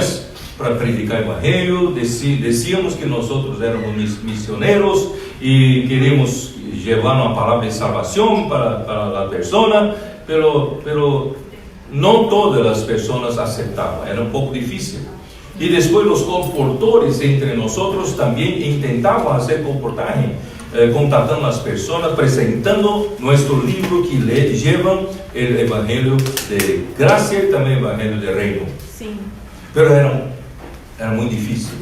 Para predicar o evangelho. Decíamos que nós éramos missioneros e queremos levar uma palavra de salvação para a pessoa, pero não todas as pessoas aceitavam, era um pouco difícil. E depois os comportores entre nós também tentavam fazer comportagem, contatando as pessoas, apresentando nosso livro que levam o evangelho de graça e também o evangelho de reino. Sim. Pero era muito difícil.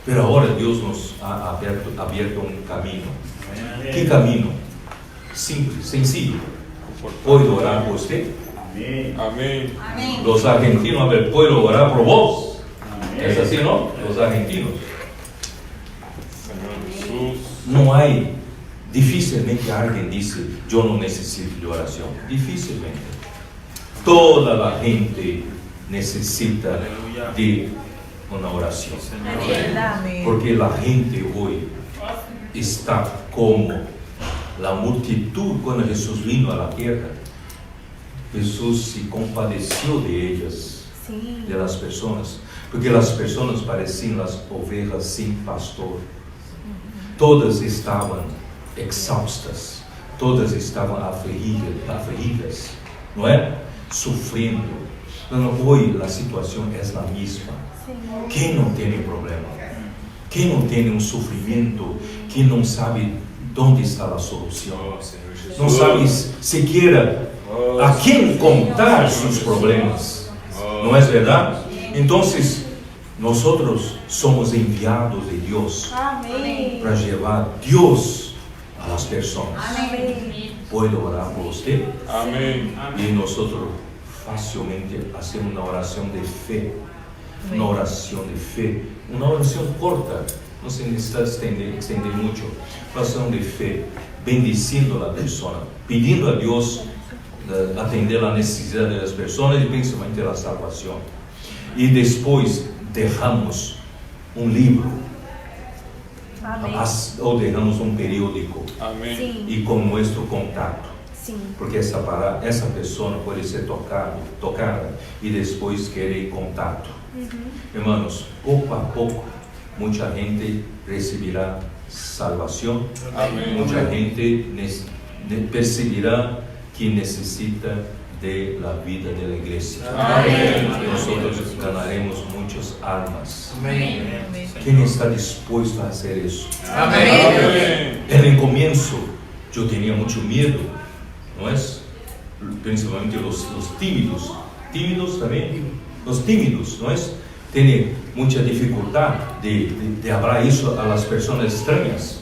Pero agora Deus nos ha aberto um caminho. Que caminho? Simples, sencillo. Puedo orar por você? Amém. Los argentinos, a ver, puedo orar por vos. Es así, ¿no? Los argentinos. Senhor Jesus. Não há, dificilmente alguém diz, eu não necessito de oração. Dificilmente. Toda a gente necessita de uma oração. Porque a gente hoje está como a multitud quando Jesus vino à terra. Jesus se compadeceu de elas, de las pessoas, porque as pessoas pareciam as ovelhas sem pastor. Todas estavam exaustas, todas estavam afligidas, não é? Sofrendo. Hoje a situação é a mesma. Quem não tem problema? Quem não tem um sofrimento? Quem não sabe onde está a solução? Não sabe sequer a quem contar seus problemas. Não é verdade? Então, nós somos enviados de Deus para levar Deus às pessoas. Pode orar por você? Amém. E nós facilmente fazemos uma oração de fé. Uma oração de fé. Uma oração corta. Não se necessita estender muito. Oração de fé. Bendicindo a pessoa. Pedindo a Deus atender a necessidade das pessoas e principalmente a salvação. y después dejamos un libro Amém. o dejamos un periódico Amén. Sim. y con nuestro contacto. Sim. Porque essa pessoa pode ser tocada e depois querer contato. Hermanos, pouco a pouco, muita gente receberá salvação. Amém. Muita gente perceberá que necessita de la vida de la igreja. Amém. E nós ganharemos muitas almas. Amém. Quem está disposto a fazer isso? Amém. En el comienzo yo tenía mucho miedo, ¿no es? Principalmente los tímidos también, los tímidos, ¿no es? Tienen mucha dificultad de hablar eso a las personas extrañas.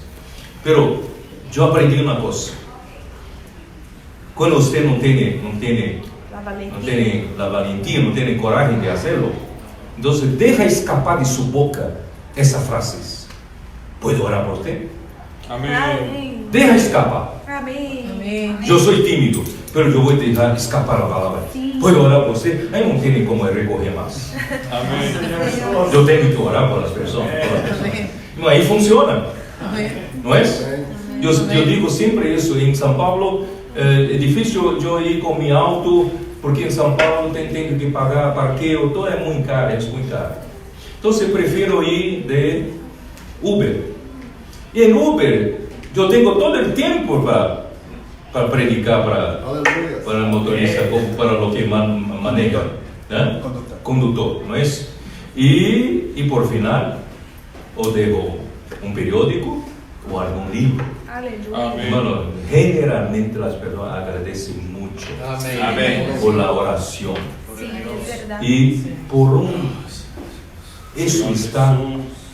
Pero yo aprendí una cosa: cuando usted no tiene La Valentina. la valentía, no tiene coraje de hacerlo, entonces deja escapar de su boca esas frases. ¿Puedo orar por usted? Amém. Amém. Deja escapar. Amém. Amém. Yo soy tímido, pero yo voy a dejar escapar la palabra. Sí. ¿Puedo orar por usted? Ahí no tiene cómo recoger más. Amém. Yo tengo que orar por las personas. No, ahí funciona, Amém. ¿no es? Yo digo siempre eso. En San Pablo es difícil yo ir con mi auto, porque en San Pablo tengo que pagar parqueo, todo es muy caro, Entonces prefiero ir de Uber. Y en Uber yo tengo todo el tiempo para predicar para el motorista, para lo que maneja, ¿eh? Conductor, ¿no es? Y por final, o dejo un periódico o algún libro. Aleluia. Amém. Hermano, generalmente las personas agradecen mucho Amém. por la oración. Sim, é verdade. Y eso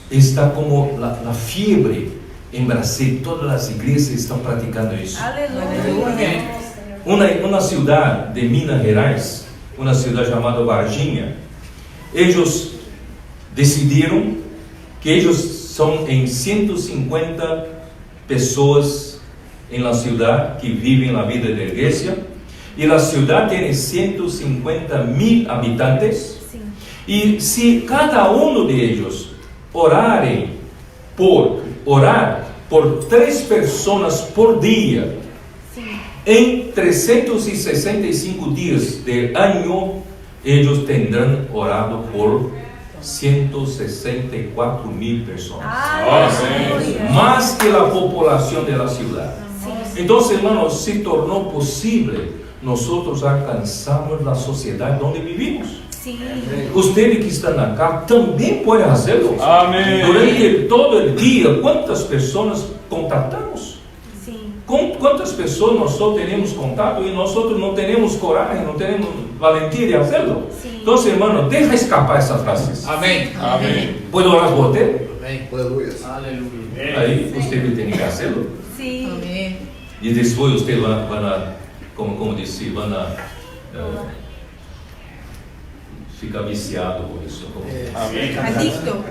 está como la fiebre en Brasil. Todas las iglesias están practicando eso. Aleluia. Una ciudad de Minas Gerais, una ciudad llamada Varginha, ellos decidieron que ellos son en 150 pessoas en la ciudad que viven la vida de la iglesia, y la ciudad tiene 150,000 habitantes, Sim. y si cada uno de ellos orar por 3 personas por día, Sim. en 365 días del año, ellos tendrán orado por 164,000 personas. Aleluia. Más que la población de la ciudad. Sim. Entonces, hermanos, se tornó posible nosotros alcanzamos la sociedad donde vivimos. Sim. Ustedes que están acá también pueden hacerlo. Amén. Durante todo el día, ¿cuántas personas contactamos? Sim. ¿Con cuántas personas nosotros tenemos contacto y nosotros no tenemos coraje, no tenemos valentía de hacerlo? Sí. Entonces, hermano, deja escapar esas frases. Amém. Amém. ¿Puedo orar por usted? Amém. Aleluia. Ahí usted tiene que hacerlo. Sim. Amém. Y después ustedes van a como decir, van a ficar viciado con eso. Amém. Adicto.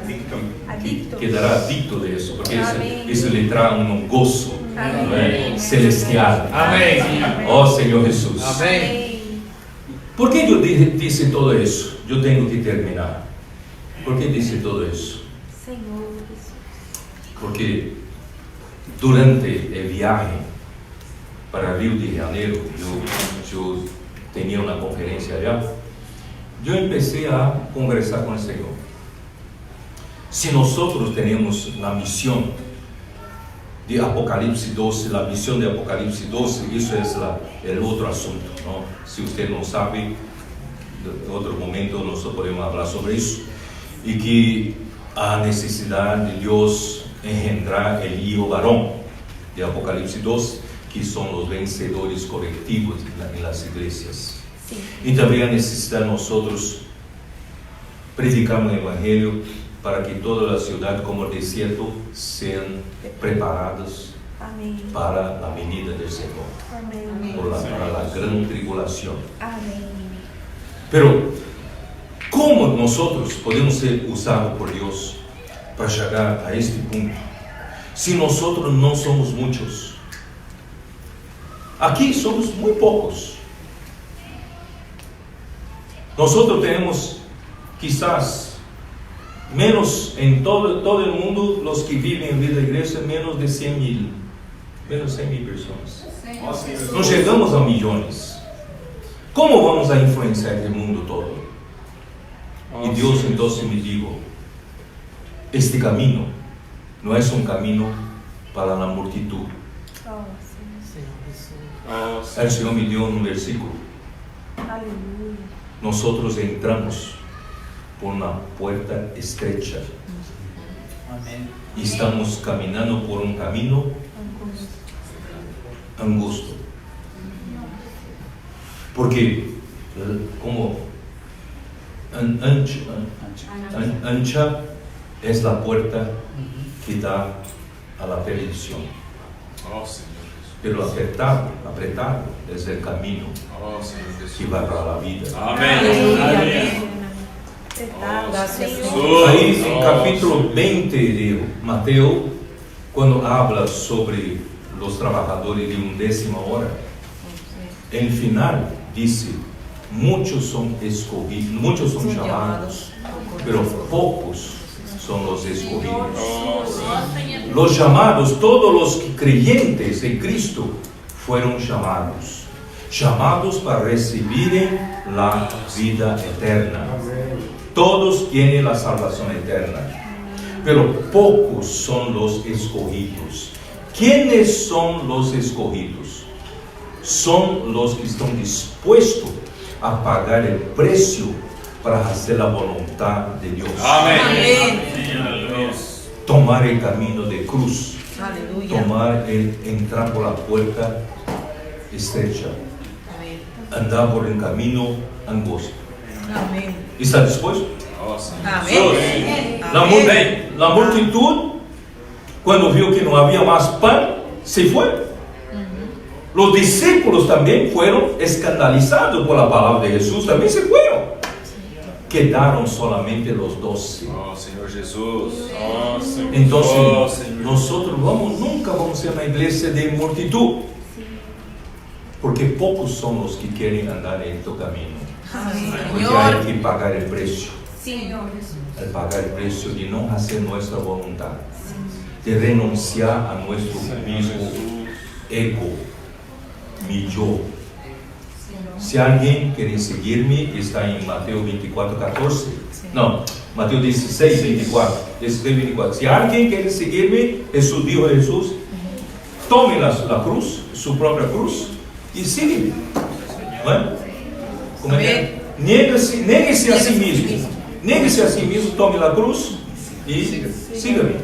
Adicto. Quedará adicto de eso, porque Amén. eso le trae un gozo, Amén. ¿no es? Celestial. Amém. Oh Señor Jesús. Amém. ¿Por qué yo dice todo eso? Yo tengo que terminar. ¿Por qué dice todo eso? Senhor Jesus. Porque durante el viaje para Río de Janeiro, yo tenía una conferencia allá, yo empecé a conversar con el Señor. Si nosotros tenemos la misión de Apocalipsis 12, la visión de Apocalipsis 12, eso es el otro asunto, ¿no? Si usted no sabe, en otro momento nosotros podemos hablar sobre eso. Y que a necesidad de Dios engendrar el hijo varón de Apocalipsis 12, que son los vencedores colectivos en las iglesias. Sim. Y también la necesidad de nosotros predicar el Evangelio para que toda la ciudad como el desierto sean preparadas Amém. para la venida del Señor, Amém. para la gran tribulación. Amém. Pero, ¿cómo nosotros podemos ser usados por Dios para llegar a este punto? Si nosotros no somos muchos. Aquí somos muy pocos. Nosotros tenemos quizás menos en todo el mundo, los que viven en vida de iglesia, menos de 100,000 personas. No llegamos a millones. ¿Cómo vamos a influenciar el mundo todo? Y Dios entonces me dijo, este camino no es un camino para la multitud. Oh, Senhor. El Señor me dio un versículo. Aleluia. Nosotros entramos por una puerta estrecha Amén. y estamos caminando por un camino angosto. Porque como ancha es la puerta que da a la perdición, Oh, Senhor pero apretado es el camino Jesus. Oh, Senhor que Jesus. va para la vida. Amém. Aleluia. Amém. Apertado, Gracias, Senhor. Senhor. Ahí en capítulo 20 de Mateo, cuando habla sobre los trabajadores de 11ª hora, en final dice, muchos son escogidos, muchos son llamados, pero pocos son los escogidos. Los llamados, todos los creyentes en Cristo fueron llamados para recibir la vida eterna. Todos tienen la salvación eterna, pero pocos son los escogidos. ¿Quiénes son los escogidos? Son los que están dispuestos a pagar el precio para hacer la voluntad de Dios. Amém. Amém. Tomar el camino de cruz, Aleluya. entrar por la puerta estrecha, Amén. andar por el camino angosto. Amén. ¿Está dispuesto? Oh, Senhor Amén. Jesus. La multitud, cuando vio que no había más pan, se fue. Los discípulos también fueron escandalizados por la palabra de Jesús, también se fueron. Quedaron solamente los 12. Oh, Senhor Jesus. Oh, Senhor. Entonces, Oh, Senhor. nosotros nunca vamos a ser una iglesia de multitud, porque pocos son los que quieren andar en este camino. Amén. Porque Señor. hay que pagar el precio. Senhor Jesus. El pagar el precio de no hacer nuestra voluntad, de renunciar a nuestro mismo ego, mi yo. Si alguien quiere seguirme, está en Mateo 24:14. No, Mateo 16:24. 16:24. Si alguien quiere seguirme, Jesús dijo a Jesús, tome la cruz, su propia cruz, y sígueme. ¿Bueno? ¿Cómo es que? Niéguese a sí mismo. Niéguese a sí mismo, tome la cruz y sígueme.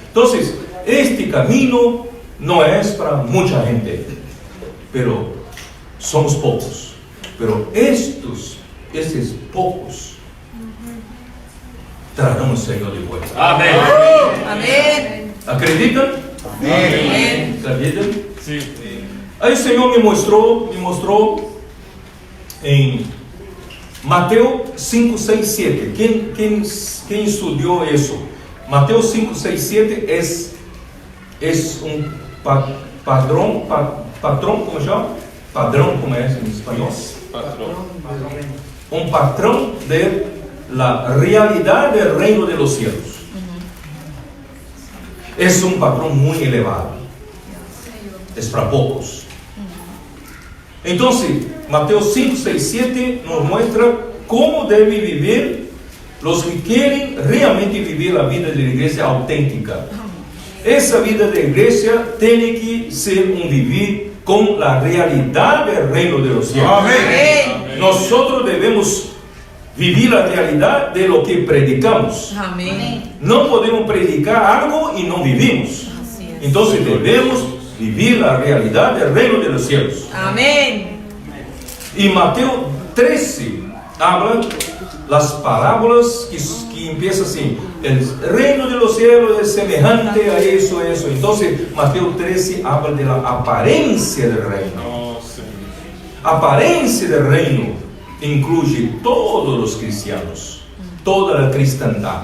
Entonces, este camino no es para mucha gente, pero somos pocos. Pero estos pocos traerán al Señor de vuelta. Amém. Amén. ¿Acreditan? Amén. ¿Acreditan? Sim. Aí o Senhor me mostrou em Mateo 5, 6, 7. Quem estudou isso? Mateo 5, 6, 7 es un patrón, ¿cómo se llama? Padrón, ¿cómo es en español? Un patrón de la realidad del reino de los cielos. Es un patrón muy elevado. Es para pocos. Entonces, Mateo 5, 6, 7 nos muestra cómo debe vivir los que quieren realmente vivir la vida de la iglesia auténtica. Esa vida de iglesia tiene que ser un vivir con la realidad del reino de los cielos. Amén. Nosotros debemos vivir la realidad de lo que predicamos. Amén. No podemos predicar algo y no vivimos. Así es. Entonces debemos vivir la realidad del reino de los cielos. Amén. Y Mateo 13 habla las parábolas que empiezan así: el reino de los cielos es semejante a eso. Entonces Mateo 13 habla de la apariencia del reino. Oh, Senhor. Apariencia del reino incluye todos los cristianos, toda la cristiandad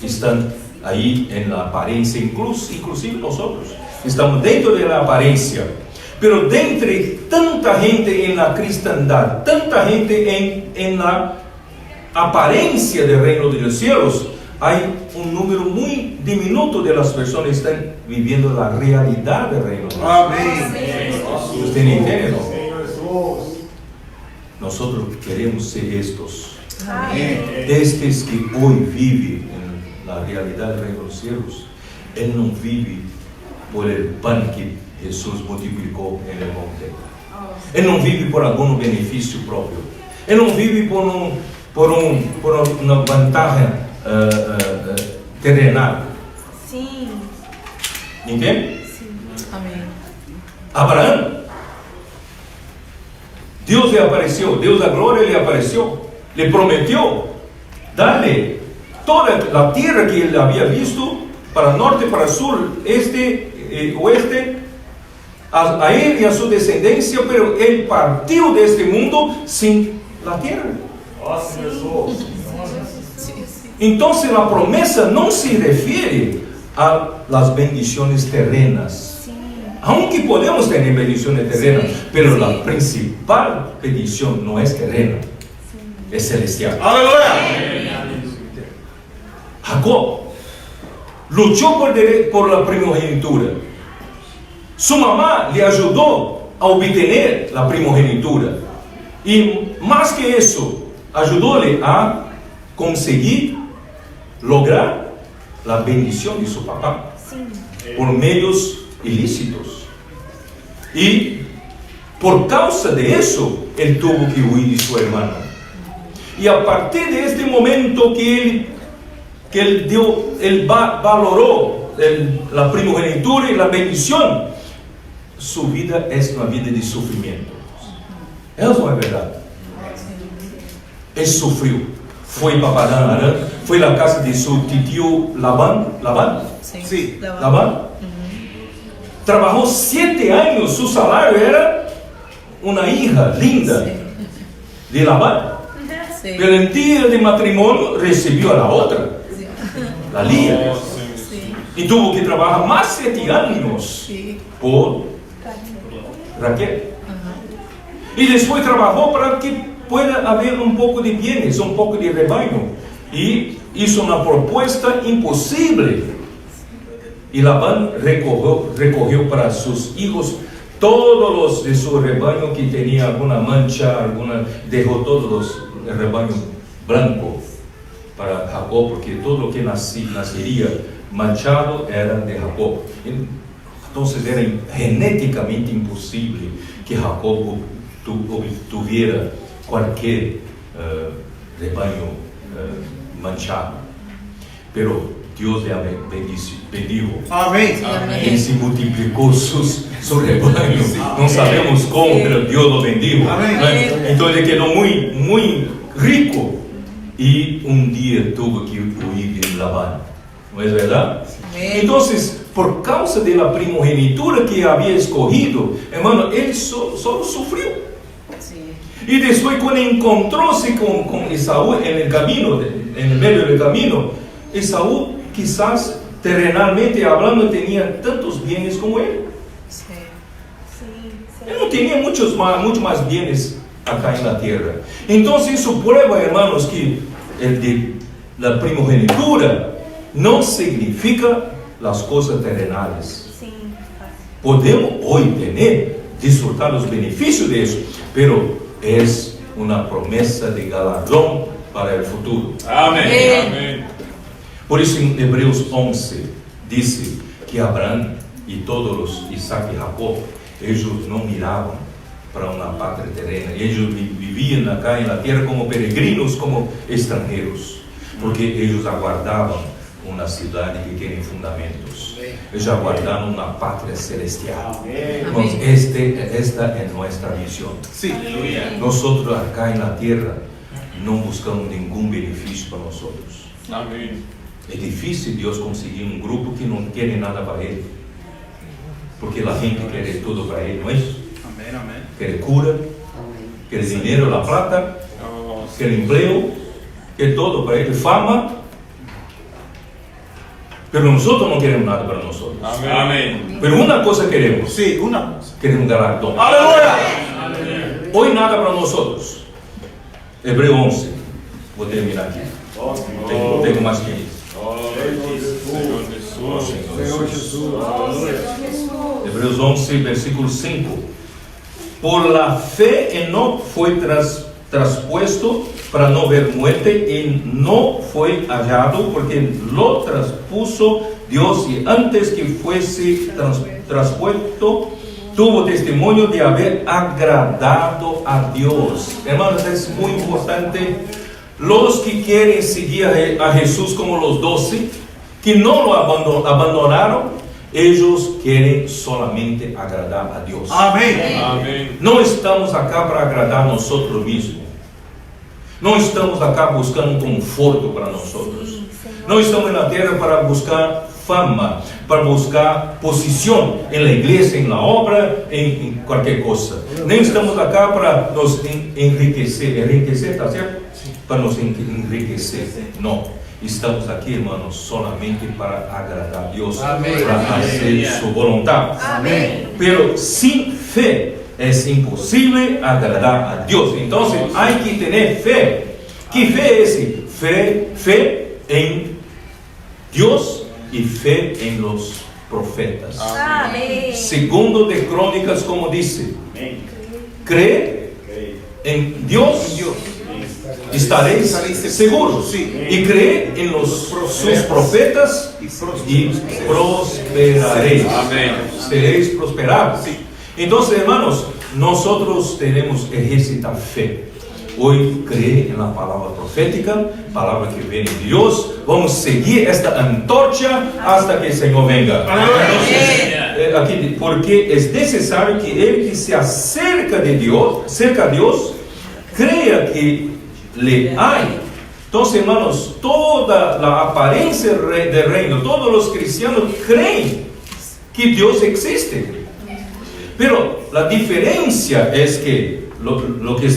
están ahí en la apariencia, inclusive nosotros estamos dentro de la apariencia. Pero de entre tanta gente en la cristiandad, tanta gente en la apariencia del reino de los cielos, hay un número muy diminuto de las personas que están viviendo la realidad del reino de los cielos. Amén. ¿Usted entiende, no? Nosotros queremos ser estos. Estes que hoy viven en la realidad del reino de los cielos. Él no vive por el pan que Jesús multiplicó en el monte. Él no vive por algún beneficio propio. Él no vive por una ventaja terrenal. Sim. ¿Entiende? Amén. Abraham, Dios le apareció, Dios la gloria le apareció, le prometió darle toda la tierra que él había visto, para norte, para sur, este, oeste, a él y a su descendencia, pero él partió de este mundo sin la tierra. Entonces la promesa no se refiere a las bendiciones terrenas. Aunque podemos tener bendiciones terrenas, pero la principal bendición no es terrena, es celestial. Aleluya. Jacob luchó por la primogenitura. Su mamá le ayudó a obtener la primogenitura. Y más que eso, ayudóle a conseguir lograr la bendición de su papá por medios ilícitos. Y por causa de eso, él tuvo que huir de su hermano. Y a partir de este momento que él valoró la primogenitura y la bendición, su vida es una vida de sufrimiento. Eso no es verdad. Él sufrió. Fue para Padán, fue a la casa de su tío Labán. Sí. Labán. Trabajó 7 años, su salario era una hija linda de Labán. Sí. Pero en día de matrimonio recibió a la otra, la Lía. Sí. Y tuvo que trabajar más 7 años Sí. por Raquel. Y después trabajó para que pueda haber un poco de bienes, un poco de rebaño. Y hizo una propuesta imposible. Y Labán recogió para sus hijos todos los de su rebaño que tenía alguna mancha, dejó todos el rebaño blanco para Jacob, porque todo lo que nacería manchado era de Jacob. Entonces era genéticamente imposible que Jacob tuviera cualquier rebaño manchado. Pero Dios le bendijo. Amén. Él se multiplicó su rebaño. No sabemos cómo, pero Dios lo bendijo. Amén. Entonces quedó muy, muy rico. Y un día tuvo que huir de Labán. ¿No es verdad? Entonces, por causa de la primogenitura que había escogido, hermano, él solo sufrió. Sí. Y después cuando encontróse con Esaú en el camino, en el medio del camino, Esaú quizás terrenalmente hablando tenía tantos bienes como él. Sí. Él no tenía mucho más bienes acá en la tierra. Entonces eso prueba, hermanos, que el de la primogenitura no significa las cosas terrenales. Podemos hoy disfrutar los beneficios de eso, pero es una promesa de galardón para el futuro. Amén. Amén. Por eso en Hebreos 11 dice que Abraham y todos los Isaac y Jacob, ellos no miraban para una patria terrena. Ellos vivían acá en la tierra como peregrinos, como extranjeros, porque ellos aguardaban una ciudad que tiene fundamentos. Ellos aguardaban una patria celestial. Entonces, esta es nuestra misión. Sí. Nosotros acá en la tierra no buscamos ningún beneficio para nosotros. Amén. Es difícil Dios conseguir un grupo que no quiere nada para Él, porque la gente quiere todo para Él, ¿no es? Amén. Amén. Quiere cura, quiere dinero, la plata, quiere empleo, quiere todo para Él, fama. Pero nosotros no queremos nada para nosotros. Amén. Pero una cosa queremos, Sí, una cosa. queremos galardón. Aleluya. Hoy nada para nosotros. Hebreo 11. Vou terminar aqui. Oh, Tenho mais que isso. Senhor Jesus. Senhor Jesus. Jesus. Hebreus 11, versículo 5. Por la fe Enoc foi traspuesto para não ver muerte e não foi hallado porque lo traspuso Dios y antes que fuese traspuesto tuvo testimonio de haber agradado a Dios. Hermanos, es muy importante. Los que quieren seguir a Jesús como los 12, que no lo abandonaron, ellos quieren solamente agradar a Dios. Amém. No estamos acá para agradar a nosotros mismos. No estamos acá buscando un conforto para nosotros. No estamos en la tierra para buscar fama, para buscar posición en la iglesia, en la obra, en cualquier cosa. No estamos acá para nos enriquecer, ¿está cierto? Para nos enriquecer. No, estamos aquí, hermanos, solamente para agradar a Dios, para hacer su voluntad. Pero sin fe es imposible agradar a Dios. Entonces hay que tener fe. ¿Qué fe es? Fe en Dios y fe en los profetas. Segundo de Crónicas, como dice, cree en Dios, estaréis seguros, y cree en sus profetas y prosperaréis. Seréis prosperados. Entonces, hermanos, nosotros tenemos que ejercitar fe. Hoy cree en la palabra profética, palabra que viene de Dios. Vamos a seguir esta antorcha hasta que el Señor venga. Entonces, aquí, porque es necesario que el que se acerca a Dios, crea que le hay. Entonces, hermanos, toda la apariencia del reino, todos los cristianos creen que Dios existe. Pero la diferencia es que lo que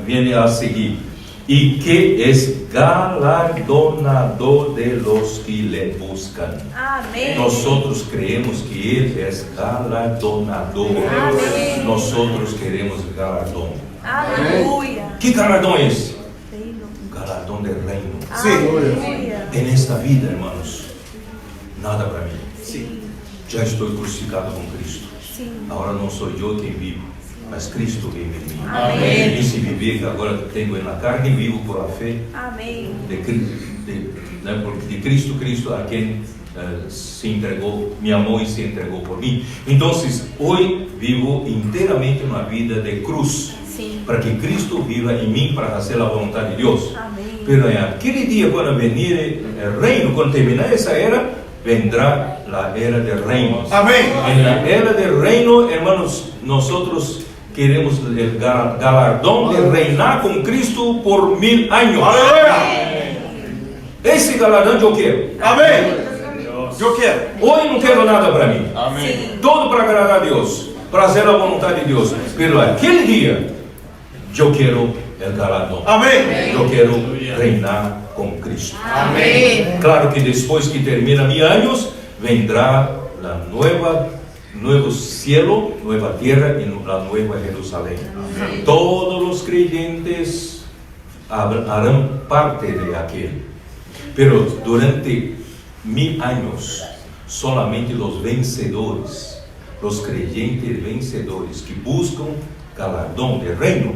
viene a seguir, y que es galardonador de los que le buscan. Nosotros creemos que Él es galardonador. Nosotros queremos galardón. ¿Qué galardón es? Galardón del reino. En esta vida, hermanos, nada para mí. Ya estoy crucificado con Cristo. Ahora no soy yo quien vivo, mas Cristo vive en mí. Y si vivir que ahora tengo en la carne, vivo por la fe de Cristo, a quien se entregó, me amó y se entregó por mí. Entonces, hoy vivo enteramente una vida de cruz, para que Cristo viva en mí, para hacer la voluntad de Dios. Pero en aquel día, cuando venir el reino, cuando terminar esa era, vendrá la era del reino. En la era del reino, hermanos, nosotros queremos el galardón de reinar con Cristo por 1000 años. Ese galardón yo quiero. Yo quiero. Hoy no quiero nada para mí. Todo para agradar a Dios, para hacer la voluntad de Dios. Pero aquel día, yo quiero el galardón. Yo quiero reinar con Cristo. Claro que después que termina 1000 años, vendrá la nuevo cielo, nueva tierra y la nueva Jerusalén. Todos los creyentes harán parte de aquel. Pero durante 1000 años, solamente los vencedores, los creyentes vencedores que buscan galardón del reino,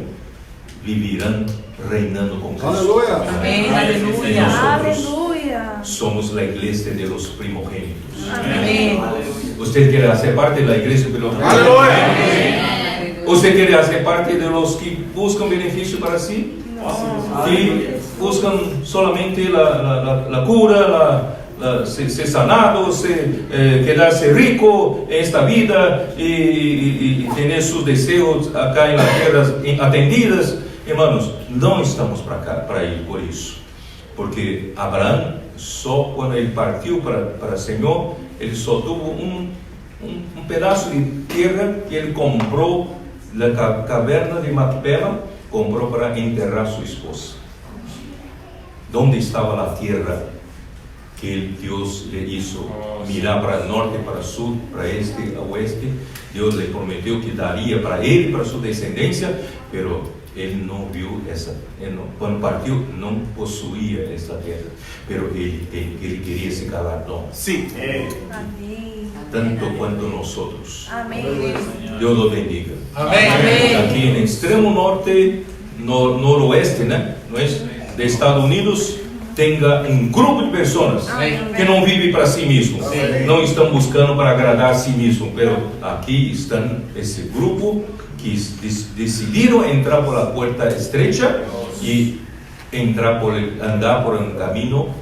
vivirán reinando con Cristo. Aleluya. Somos la iglesia de los primogénitos. ¿Usted quiere hacer parte de la iglesia de los primogénitos? ¿Usted quiere hacer parte de los que buscan beneficio para sí? Que buscan solamente la cura, ser sanado, quedarse rico en esta vida y tener sus deseos acá en la tierra atendidas. Hermanos, no estamos para ir por eso. Porque Abraham, só cuando él partió para el Señor, él solo tuvo un pedazo de tierra que él compró, la caverna de Macpela, compró para enterrar a su esposa. ¿Dónde estaba la tierra que Dios le hizo mirar para el norte, para el sur, para este, a oeste? Dios le prometió que daría para él y para su descendencia, pero ele não viu quando partiu, não possuía essa terra, pero ele queria esse galardão, Sim. Amém. tanto quanto nós outros. Amém. Deus o bendiga. Amém. Aqui no extremo norte, noroeste, né? De Estados Unidos, tenha um grupo de pessoas que não vivem para si mesmo, não estão buscando para agradar a si mesmo, mas aqui estão esse grupo que decidiram entrar por a porta estreita e andar por um caminho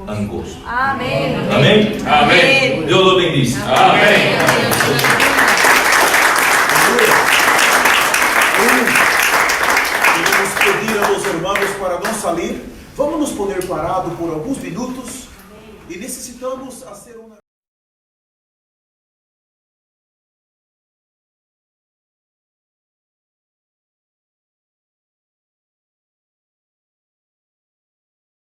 angosto. Amém. Amém? Amém. Deus o bendiga. Amém. Queremos pedir a los hermanos para não sair. Vamos nos poner parados por alguns minutos e necessitamos fazer uma